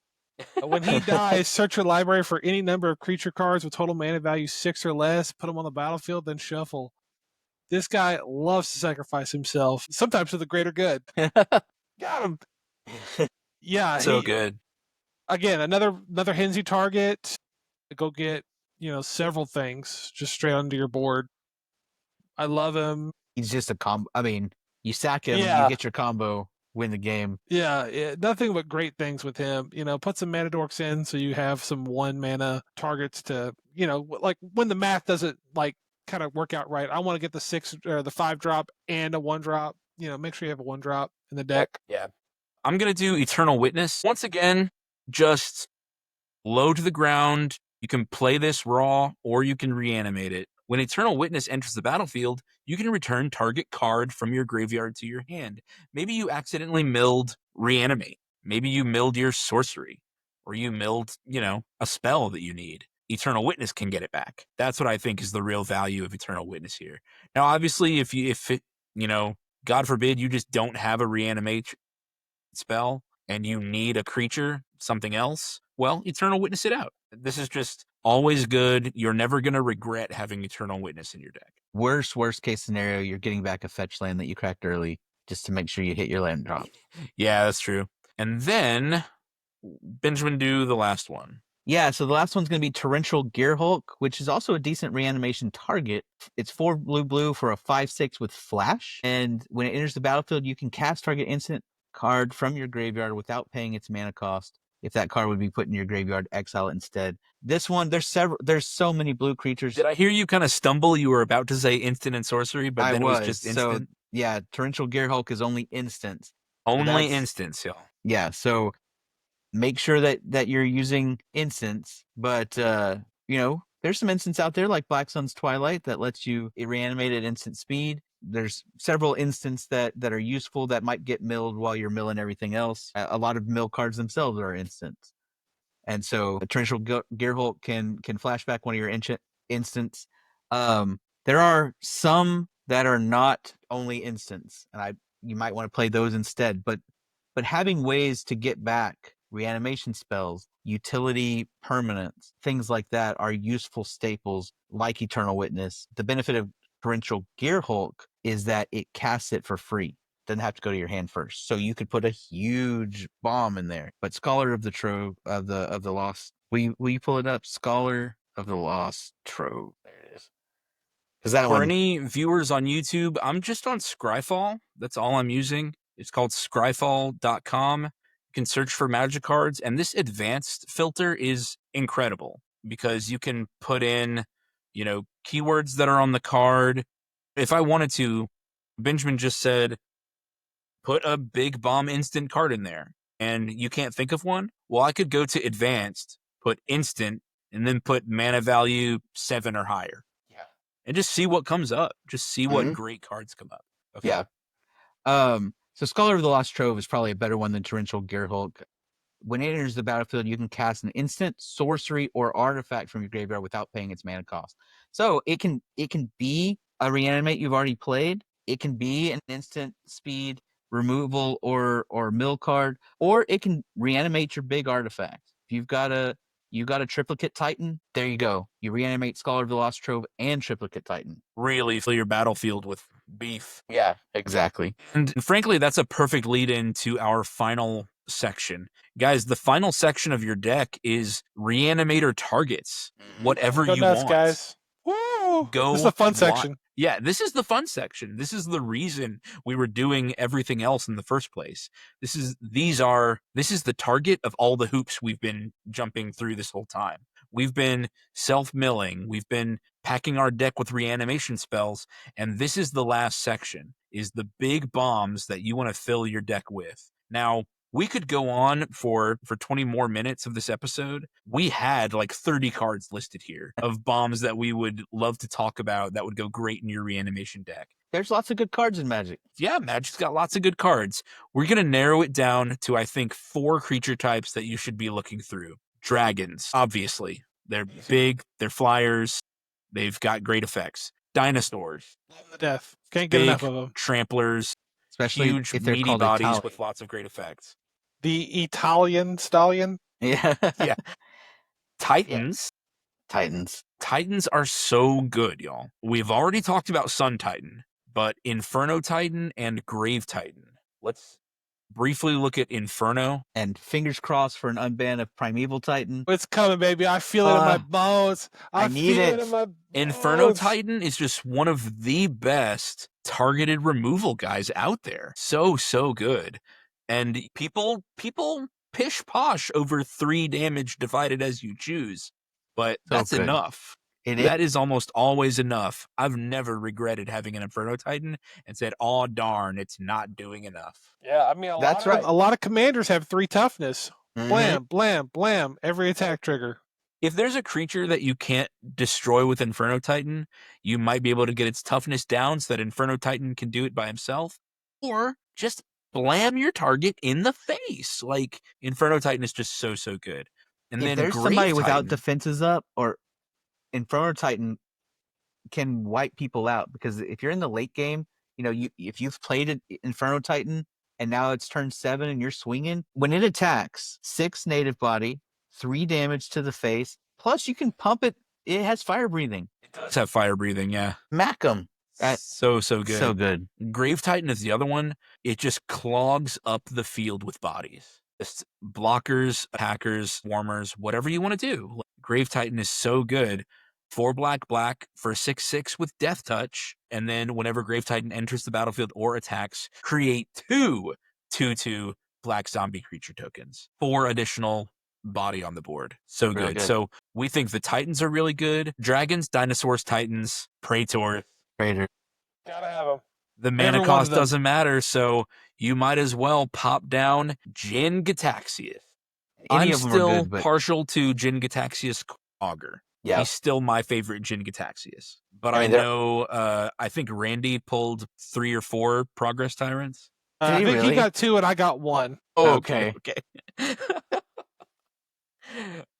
[SPEAKER 3] When he dies, search your library for any number of creature cards with total mana value 6 or less, put them on the battlefield, then shuffle. This guy loves to sacrifice himself, sometimes for the greater good. Got him. Yeah.
[SPEAKER 1] So good.
[SPEAKER 3] Again, another Henzie target. Go get, several things just straight onto your board. I love him.
[SPEAKER 2] He's just a combo. I mean, you sack him, you get your combo, win the game.
[SPEAKER 3] Yeah, nothing but great things with him. Put some mana dorks in so you have some 1 mana targets to, like when the math doesn't kind of work out right. I want to get the 6 or the 5 drop and a 1 drop. Make sure you have a 1 drop in the deck.
[SPEAKER 1] Yeah. I'm going to do Eternal Witness. Once again, just low to the ground. You can play this raw or you can reanimate it. When Eternal Witness enters the battlefield, you can return target card from your graveyard to your hand. Maybe you accidentally milled Reanimate. Maybe you milled your sorcery, or you milled, a spell that you need. Eternal Witness can get it back. That's what I think is the real value of Eternal Witness here. Now, obviously, if God forbid, you just don't have a Reanimate spell and you need a creature, something else, well, Eternal Witness it out. This is just always good. You're never going to regret having Eternal Witness in your deck.
[SPEAKER 2] Worst case scenario, you're getting back a fetch land that you cracked early just to make sure you hit your land drop.
[SPEAKER 1] Yeah, that's true. And then, Benjamin, do the last one.
[SPEAKER 2] Yeah, so the last one's going to be Torrential Gearhulk, which is also a decent reanimation target. It's 4 blue for a 5/6 with flash. And when it enters the battlefield, you can cast target instant card from your graveyard without paying its mana cost. If that card would be put in your graveyard, exile it instead. This one, there's so many blue creatures.
[SPEAKER 1] Did I hear you kind of stumble? You were about to say instant and sorcery, but then it was just instant.
[SPEAKER 2] So, yeah, Torrential Gearhulk is only instant.
[SPEAKER 1] Only instants, y'all.
[SPEAKER 2] Yeah, so make sure that you're using instants, but there's some instants out there like Black Sun's Twilight that lets you reanimate at instant speed. There's several instants that are useful that might get milled while you're milling everything else. A lot of mill cards themselves are instants. And so a Torrential Gearhulk can flashback one of your instants. There are some that are not only instants, and you might want to play those instead. But having ways to get back reanimation spells, utility permanents, things like that are useful staples like Eternal Witness. The benefit of Torrential Gearhulk is that it casts it for free. Doesn't have to go to your hand first. So you could put a huge bomb in there. But Scholar of the Trove of the Lost. Will you pull it up? Scholar of the Lost Trove. There it is.
[SPEAKER 1] For any viewers on YouTube, I'm just on Scryfall. That's all I'm using. It's called scryfall.com. You can search for magic cards, and this advanced filter is incredible because you can put in, keywords that are on the card. If I wanted to, Benjamin just said, put a big bomb instant card in there, and you can't think of one. Well, I could go to advanced, put instant, and then put mana value 7 or higher.
[SPEAKER 2] Yeah.
[SPEAKER 1] And just see what comes up. Just see what great cards come up. Okay.
[SPEAKER 2] Yeah. So Scholar of the Lost Trove is probably a better one than Torrential Gearhulk. When it enters the battlefield, you can cast an instant, sorcery, or artifact from your graveyard without paying its mana cost. So it can be a reanimate you've already played. It can be an instant speed removal or mill card, or it can reanimate your big artifact. If you've got a triplicate Titan, there you go. You reanimate Scholar of the Lost Trove and triplicate Titan.
[SPEAKER 1] Really fill your battlefield with beef.
[SPEAKER 2] Yeah, exactly.
[SPEAKER 1] And frankly, that's a perfect lead into our final section. Guys, the final section of your deck is Reanimator Targets. Whatever
[SPEAKER 3] Go
[SPEAKER 1] you
[SPEAKER 3] nuts,
[SPEAKER 1] want.
[SPEAKER 3] guys. Woo!
[SPEAKER 1] Go.
[SPEAKER 3] This is the fun section.
[SPEAKER 1] Yeah, this is the fun section. This is the reason we were doing everything else in the first place. This is the target of all the hoops we've been jumping through this whole time. We've been self-milling. We've been packing our deck with reanimation spells, and this is the last section, is the big bombs that you want to fill your deck with. Now, we could go on for 20 more minutes of this episode. We had like 30 cards listed here of bombs that we would love to talk about that would go great in your reanimation deck.
[SPEAKER 2] There's lots of good cards in Magic.
[SPEAKER 1] Yeah, Magic's got lots of good cards. We're going to narrow it down to, I think, 4 creature types that you should be looking through. Dragons, obviously. They're big, they're flyers, they've got great effects. Dinosaurs.
[SPEAKER 3] Love the death. Can't get
[SPEAKER 1] Big
[SPEAKER 3] enough of them.
[SPEAKER 1] tramplers,
[SPEAKER 2] Especially
[SPEAKER 1] huge,
[SPEAKER 2] if they're
[SPEAKER 1] meaty
[SPEAKER 2] called
[SPEAKER 1] bodies
[SPEAKER 2] Italian.
[SPEAKER 1] with lots of great effects.
[SPEAKER 3] The Italian stallion.
[SPEAKER 2] Yeah.
[SPEAKER 1] Yeah. Titans.
[SPEAKER 2] Titans.
[SPEAKER 1] Titans are so good, y'all. We've already talked about Sun Titan, but Inferno Titan and Grave Titan. Let's briefly look at Inferno.
[SPEAKER 2] And fingers crossed for an unban of Primeval Titan.
[SPEAKER 3] It's coming, baby. I feel it in my bones.
[SPEAKER 2] I need
[SPEAKER 3] feel
[SPEAKER 2] it.
[SPEAKER 3] in my
[SPEAKER 1] Inferno
[SPEAKER 3] bones.
[SPEAKER 1] Titan is just one of the best targeted removal guys out there. So good. And people pish posh over 3 damage divided as you choose. But
[SPEAKER 2] So
[SPEAKER 1] that's
[SPEAKER 2] good.
[SPEAKER 1] enough. That is almost always enough. I've never regretted having an Inferno Titan and said, "Oh darn, it's not doing enough."
[SPEAKER 4] Yeah, I mean,
[SPEAKER 2] That's right.
[SPEAKER 3] A lot of commanders have 3 toughness.
[SPEAKER 2] Mhm.
[SPEAKER 3] Blam, blam, blam. Every attack trigger.
[SPEAKER 1] If there's a creature that you can't destroy with Inferno Titan, you might be able to get its toughness down so that Inferno Titan can do it by himself, or just blam your target in the face. Like, Inferno Titan is just so good. And
[SPEAKER 2] If
[SPEAKER 1] then
[SPEAKER 2] there's
[SPEAKER 1] Grave
[SPEAKER 2] somebody without
[SPEAKER 1] Titan,
[SPEAKER 2] defenses up, or Inferno Titan can wipe people out, because if you're in the late game, if you've played an Inferno Titan and now it's turn 7 and you're swinging, when it attacks, 6 native body, 3 damage to the face, plus you can pump it. It has fire breathing.
[SPEAKER 1] it does have fire breathing, yeah.
[SPEAKER 2] Mack 'em.
[SPEAKER 1] So good.
[SPEAKER 2] So good.
[SPEAKER 1] Grave Titan is the other one. It just clogs up the field with bodies. Just blockers, attackers, warmers, whatever you want to do. Grave Titan is so good. 4 black for 6/6 with Death Touch. And then whenever Grave Titan enters the battlefield or attacks, create 2 2/2 black zombie creature tokens. 4 additional body on the board. So
[SPEAKER 2] Really
[SPEAKER 1] good.
[SPEAKER 2] good.
[SPEAKER 1] So we think the Titans are really good. Dragons, Dinosaurs, Titans, Praetor.
[SPEAKER 2] Praetor.
[SPEAKER 4] gotta have them.
[SPEAKER 1] The mana
[SPEAKER 3] Every one
[SPEAKER 1] cost
[SPEAKER 3] of them.
[SPEAKER 1] doesn't matter, so you might as well pop down Jin Gitaxias.
[SPEAKER 2] Any
[SPEAKER 1] I'm
[SPEAKER 2] of them
[SPEAKER 1] still
[SPEAKER 2] are good, but
[SPEAKER 1] partial to Jin Gitaxias Augur.
[SPEAKER 2] yeah.
[SPEAKER 1] He's still my favorite Jin Gitaxias. But
[SPEAKER 2] I
[SPEAKER 1] I
[SPEAKER 2] mean,
[SPEAKER 1] know, I think Randy pulled 3 or 4 Progress Tyrants.
[SPEAKER 3] I
[SPEAKER 2] Did he
[SPEAKER 3] think
[SPEAKER 2] really?
[SPEAKER 3] he got 2 and I got 1.
[SPEAKER 2] Okay.
[SPEAKER 1] But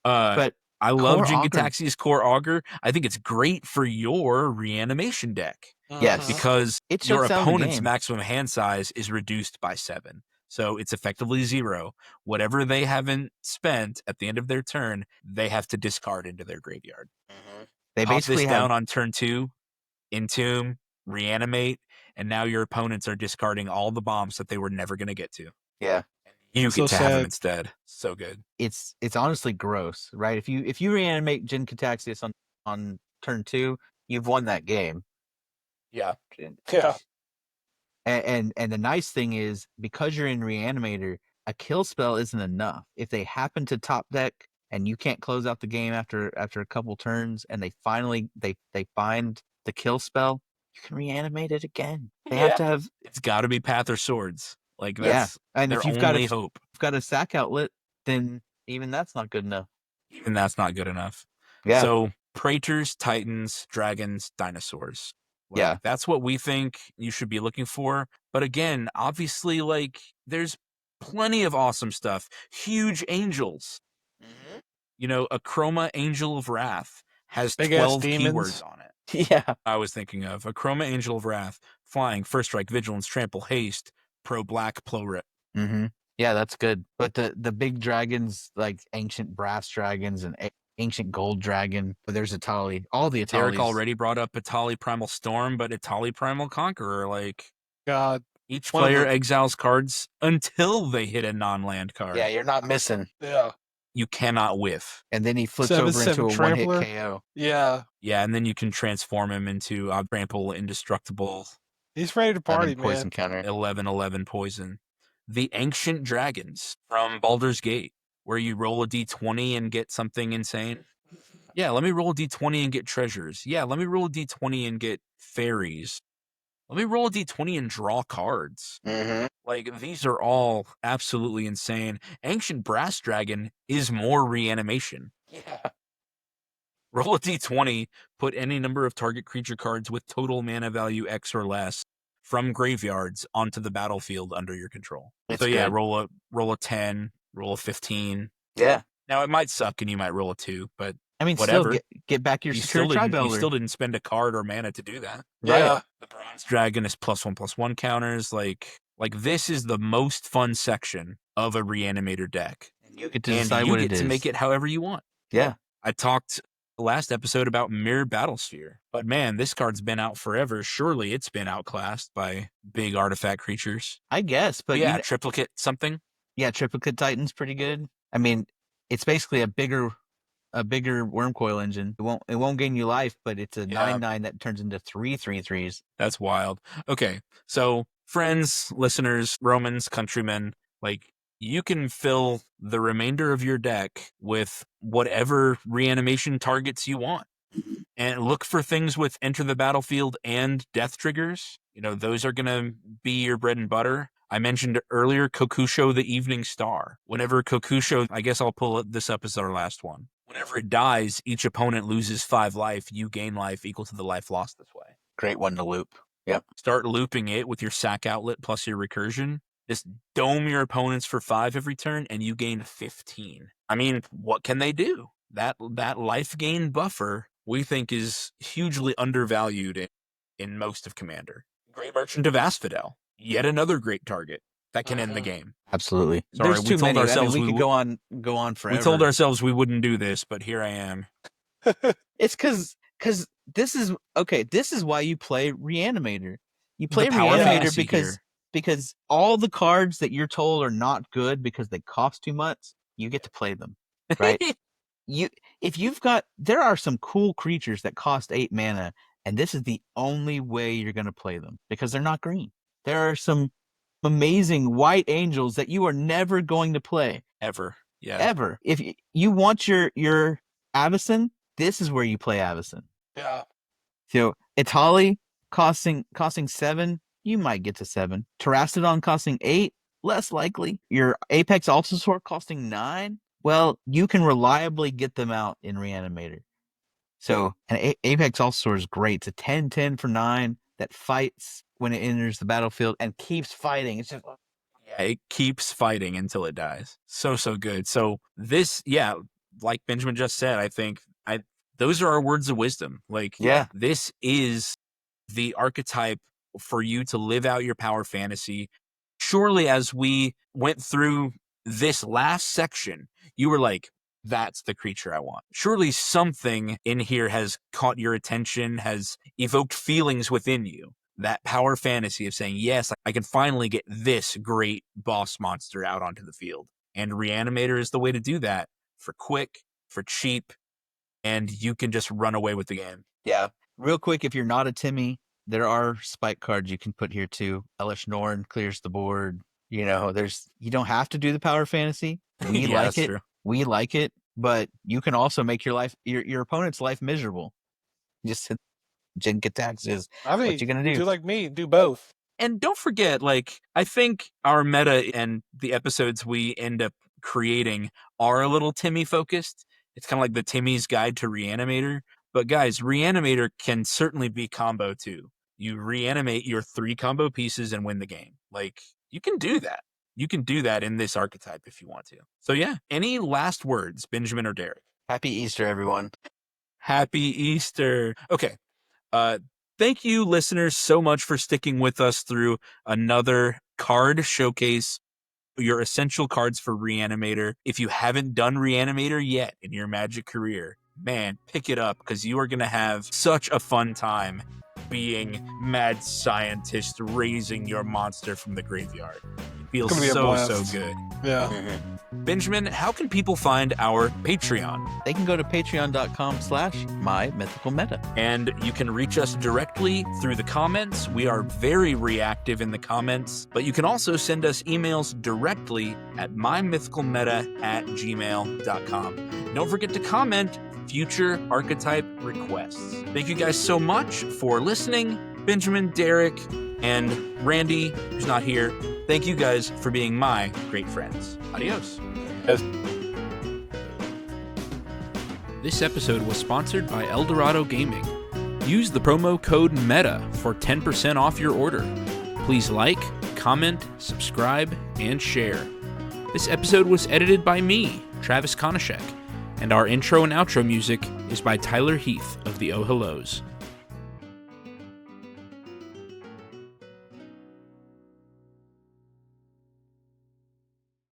[SPEAKER 2] But
[SPEAKER 1] I love
[SPEAKER 2] Core
[SPEAKER 1] Jin
[SPEAKER 2] Augur-
[SPEAKER 1] Gitaxias Core Augur. I think it's great for your reanimation deck.
[SPEAKER 2] Yes.
[SPEAKER 1] Because
[SPEAKER 2] It
[SPEAKER 1] your
[SPEAKER 2] shuts down the
[SPEAKER 1] opponent's
[SPEAKER 2] game.
[SPEAKER 1] maximum hand size is reduced by 7. So it's effectively 0. Whatever they haven't spent at the end of their turn, they have to discard into their graveyard.
[SPEAKER 2] They
[SPEAKER 1] Pop
[SPEAKER 2] basically
[SPEAKER 1] this
[SPEAKER 2] have
[SPEAKER 1] down on turn 2, entomb, reanimate, and now your opponents are discarding all the bombs that they were never going to get to.
[SPEAKER 2] yeah.
[SPEAKER 1] You
[SPEAKER 3] So
[SPEAKER 1] get to have them
[SPEAKER 3] sad.
[SPEAKER 1] instead. So good.
[SPEAKER 2] It's honestly gross, right? If you reanimate Jin Gitaxias on turn 2, you've won that game.
[SPEAKER 1] Yeah.
[SPEAKER 4] Yeah.
[SPEAKER 2] And the nice thing is, because you're in Reanimator, a kill spell isn't enough. If they happen to top deck and you can't close out the game after a couple turns, and they finally they find the kill spell, you can reanimate it again. They have to have
[SPEAKER 1] It's got to be Path or Swords. Like
[SPEAKER 2] yeah,
[SPEAKER 1] that's
[SPEAKER 2] and
[SPEAKER 1] their
[SPEAKER 2] if you've
[SPEAKER 1] only hope.
[SPEAKER 2] got a sack outlet, then even that's not good enough.
[SPEAKER 1] Even that's not good enough.
[SPEAKER 2] Yeah.
[SPEAKER 1] So Praetors, Titans, Dragons, Dinosaurs. Like,
[SPEAKER 2] Yeah.
[SPEAKER 1] That's what we think you should be looking for. But again, obviously, like, there's plenty of awesome stuff. Huge angels. You know, a Chroma Angel of Wrath has
[SPEAKER 3] Big ass
[SPEAKER 1] 12
[SPEAKER 3] demons.
[SPEAKER 1] keywords on it.
[SPEAKER 2] Yeah.
[SPEAKER 1] I was thinking of a Chroma Angel of Wrath, flying, first strike, vigilance, trample, haste, pro black, pro
[SPEAKER 2] Mm-hmm. Yeah, that's good. But the big dragons, like ancient brass dragons and ancient gold dragon, but there's Atali. All the Atalis.
[SPEAKER 1] Derek already brought up Atali Primal Storm, but Atali Primal Conqueror, like,
[SPEAKER 3] God.
[SPEAKER 1] each
[SPEAKER 3] One of
[SPEAKER 1] player
[SPEAKER 3] the-
[SPEAKER 1] exiles cards until they hit a non-land card.
[SPEAKER 2] Yeah, you're not missing.
[SPEAKER 3] Yeah.
[SPEAKER 1] You cannot whiff.
[SPEAKER 2] And then he flips
[SPEAKER 3] 7/7
[SPEAKER 2] over into a one-hit
[SPEAKER 3] trampler.
[SPEAKER 2] KO.
[SPEAKER 3] Yeah.
[SPEAKER 1] Yeah, and then you can transform him into Trample, Indestructible,
[SPEAKER 3] He's ready to party,
[SPEAKER 2] Poison
[SPEAKER 3] man.
[SPEAKER 2] counter.
[SPEAKER 1] 11/11 Poison. The Ancient Dragons from Baldur's Gate, where you roll a d20 and get something insane. Yeah, let me roll a d20 and get treasures. Yeah, let me roll a d20 and get fairies. Let me roll a d20 and draw cards.
[SPEAKER 2] Mm-hmm.
[SPEAKER 1] Like, these are all absolutely insane. Ancient Brass Dragon is more reanimation.
[SPEAKER 2] Yeah.
[SPEAKER 1] Roll a d20, put any number of target creature cards with total mana value X or less from graveyards onto the battlefield under your control.
[SPEAKER 2] It's
[SPEAKER 1] so yeah,
[SPEAKER 2] good.
[SPEAKER 1] roll a 10, roll a 15.
[SPEAKER 2] Yeah.
[SPEAKER 1] Now it might suck and you might roll a 2, but
[SPEAKER 2] I mean,
[SPEAKER 1] whatever.
[SPEAKER 2] still get back your
[SPEAKER 1] you
[SPEAKER 2] secure
[SPEAKER 1] still, didn't, you
[SPEAKER 2] tri-builder.
[SPEAKER 1] still didn't spend a card or mana to do that.
[SPEAKER 3] Yeah.
[SPEAKER 1] The Bronze Dragon is +1/+1 counters. Like this is the most fun section of a Reanimator deck.
[SPEAKER 2] You get to
[SPEAKER 1] And
[SPEAKER 2] decide
[SPEAKER 1] you
[SPEAKER 2] what
[SPEAKER 1] get
[SPEAKER 2] it
[SPEAKER 1] to
[SPEAKER 2] is.
[SPEAKER 1] make it however you want.
[SPEAKER 2] Yeah.
[SPEAKER 1] I talked last episode about Mirror Battlesphere, but man, this card's been out forever. Surely it's been outclassed by big artifact creatures.
[SPEAKER 2] I guess, but
[SPEAKER 1] yeah, triplicate something.
[SPEAKER 2] Yeah, triplicate Titan's pretty good. I mean, it's basically a bigger worm coil engine. It won't gain you life, but it's a 9/9 that turns into 3 3/3s.
[SPEAKER 1] That's wild. Okay, so friends, listeners, Romans, countrymen, like, you can fill the remainder of your deck with whatever reanimation targets you want. And look for things with enter the battlefield and death triggers. You know, those are going to be your bread and butter. I mentioned earlier Kokusho the Evening Star. Whenever Kokusho, I guess I'll pull this up as our last one. Whenever it dies, each opponent loses 5 life. You gain life equal to the life lost this way.
[SPEAKER 2] Great one to loop. Yep.
[SPEAKER 1] Start looping it with your sack outlet plus your recursion. Just dome your opponents for 5 every turn, and you gain 15. I mean, what can they do? That life gain buffer, we think, is hugely undervalued in most of Commander. Great Merchant of Asphodel, yet another great target that can end the game.
[SPEAKER 2] Absolutely.
[SPEAKER 1] Sorry,
[SPEAKER 2] There's too many.
[SPEAKER 1] ourselves
[SPEAKER 2] we could go on forever.
[SPEAKER 1] We told ourselves we wouldn't do this, but here I am.
[SPEAKER 2] It's because this is why you play Reanimator. You play
[SPEAKER 1] The power
[SPEAKER 2] Reanimator
[SPEAKER 1] fantasy
[SPEAKER 2] because all the cards that you're told are not good because they cost too much, you get to play them, right? There are some cool creatures that cost 8 mana, and this is the only way you're going to play them because they're not green. There are some amazing white angels that you are never going to play
[SPEAKER 1] Ever. Yeah.
[SPEAKER 2] ever. If you want your Avacyn, this is where you play Avacyn.
[SPEAKER 3] Yeah.
[SPEAKER 2] So Itali costing 7, you might get to 7. Terastodon costing 8, less likely. Your Apex Allosaur costing 9, well, you can reliably get them out in Reanimator. So an Apex Allosaur is great. It's a 10/10 for 9 that fights when it enters the battlefield and keeps fighting. It's just
[SPEAKER 1] it keeps fighting until it dies. So good. So this, like Benjamin just said, I think those are our words of wisdom. Like, this is the archetype for you to live out your power fantasy. Surely, as we went through this last section, you were like, that's the creature I want. Surely something in here has caught your attention, has evoked feelings within you. That power fantasy of saying, yes, I can finally get this great boss monster out onto the field. And Reanimator is the way to do that, for quick, for cheap, and you can just run away with the game.
[SPEAKER 2] Yeah. Real quick, if you're not a Timmy, there are spike cards you can put here too. Elish Norn clears the board. You know, you don't have to do the power fantasy. We like it.
[SPEAKER 1] True.
[SPEAKER 2] We like it. but you can also make your opponent's life miserable. Just Jink attacks is
[SPEAKER 3] I
[SPEAKER 2] what
[SPEAKER 3] think
[SPEAKER 2] you're gonna do.
[SPEAKER 3] do like me, do both.
[SPEAKER 1] And don't forget, like, I think our meta and the episodes we end up creating are a little Timmy focused. It's kind of like the Timmy's Guide to Reanimator. But guys, Reanimator can certainly be combo too. You reanimate your 3 combo pieces and win the game. Like, you can do that. You can do that in this archetype if you want to. So yeah, any last words, Benjamin or Derek?
[SPEAKER 2] Happy Easter, everyone.
[SPEAKER 1] Happy Easter. Okay. Thank you, listeners, so much for sticking with us through another card showcase, your essential cards for Reanimator. If you haven't done Reanimator yet in your Magic career, man, pick it up because you are going to have such a fun time being mad scientist raising your monster from the graveyard. It feels
[SPEAKER 3] It's gonna be a
[SPEAKER 1] so
[SPEAKER 3] blast.
[SPEAKER 1] good.
[SPEAKER 3] Yeah.
[SPEAKER 1] Benjamin, how can people find our Patreon?
[SPEAKER 2] They can go to patreon.com/mymythicalmeta.
[SPEAKER 1] And you can reach us directly through the comments. We are very reactive in the comments, but you can also send us emails directly at mymythicalmeta@gmail.com. Don't forget to comment future archetype requests. Thank you guys so much for listening. Benjamin, Derek, and Randy, who's not here, thank you guys for being my great friends. Adios.
[SPEAKER 4] Yes.
[SPEAKER 1] This episode was sponsored by Eldorado Gaming. Use the promo code META for 10% off your order. Please like, comment, subscribe, and share. This episode was edited by me, Travis Konishek, and our intro and outro music is by Tyler Heath of the Oh Hellos.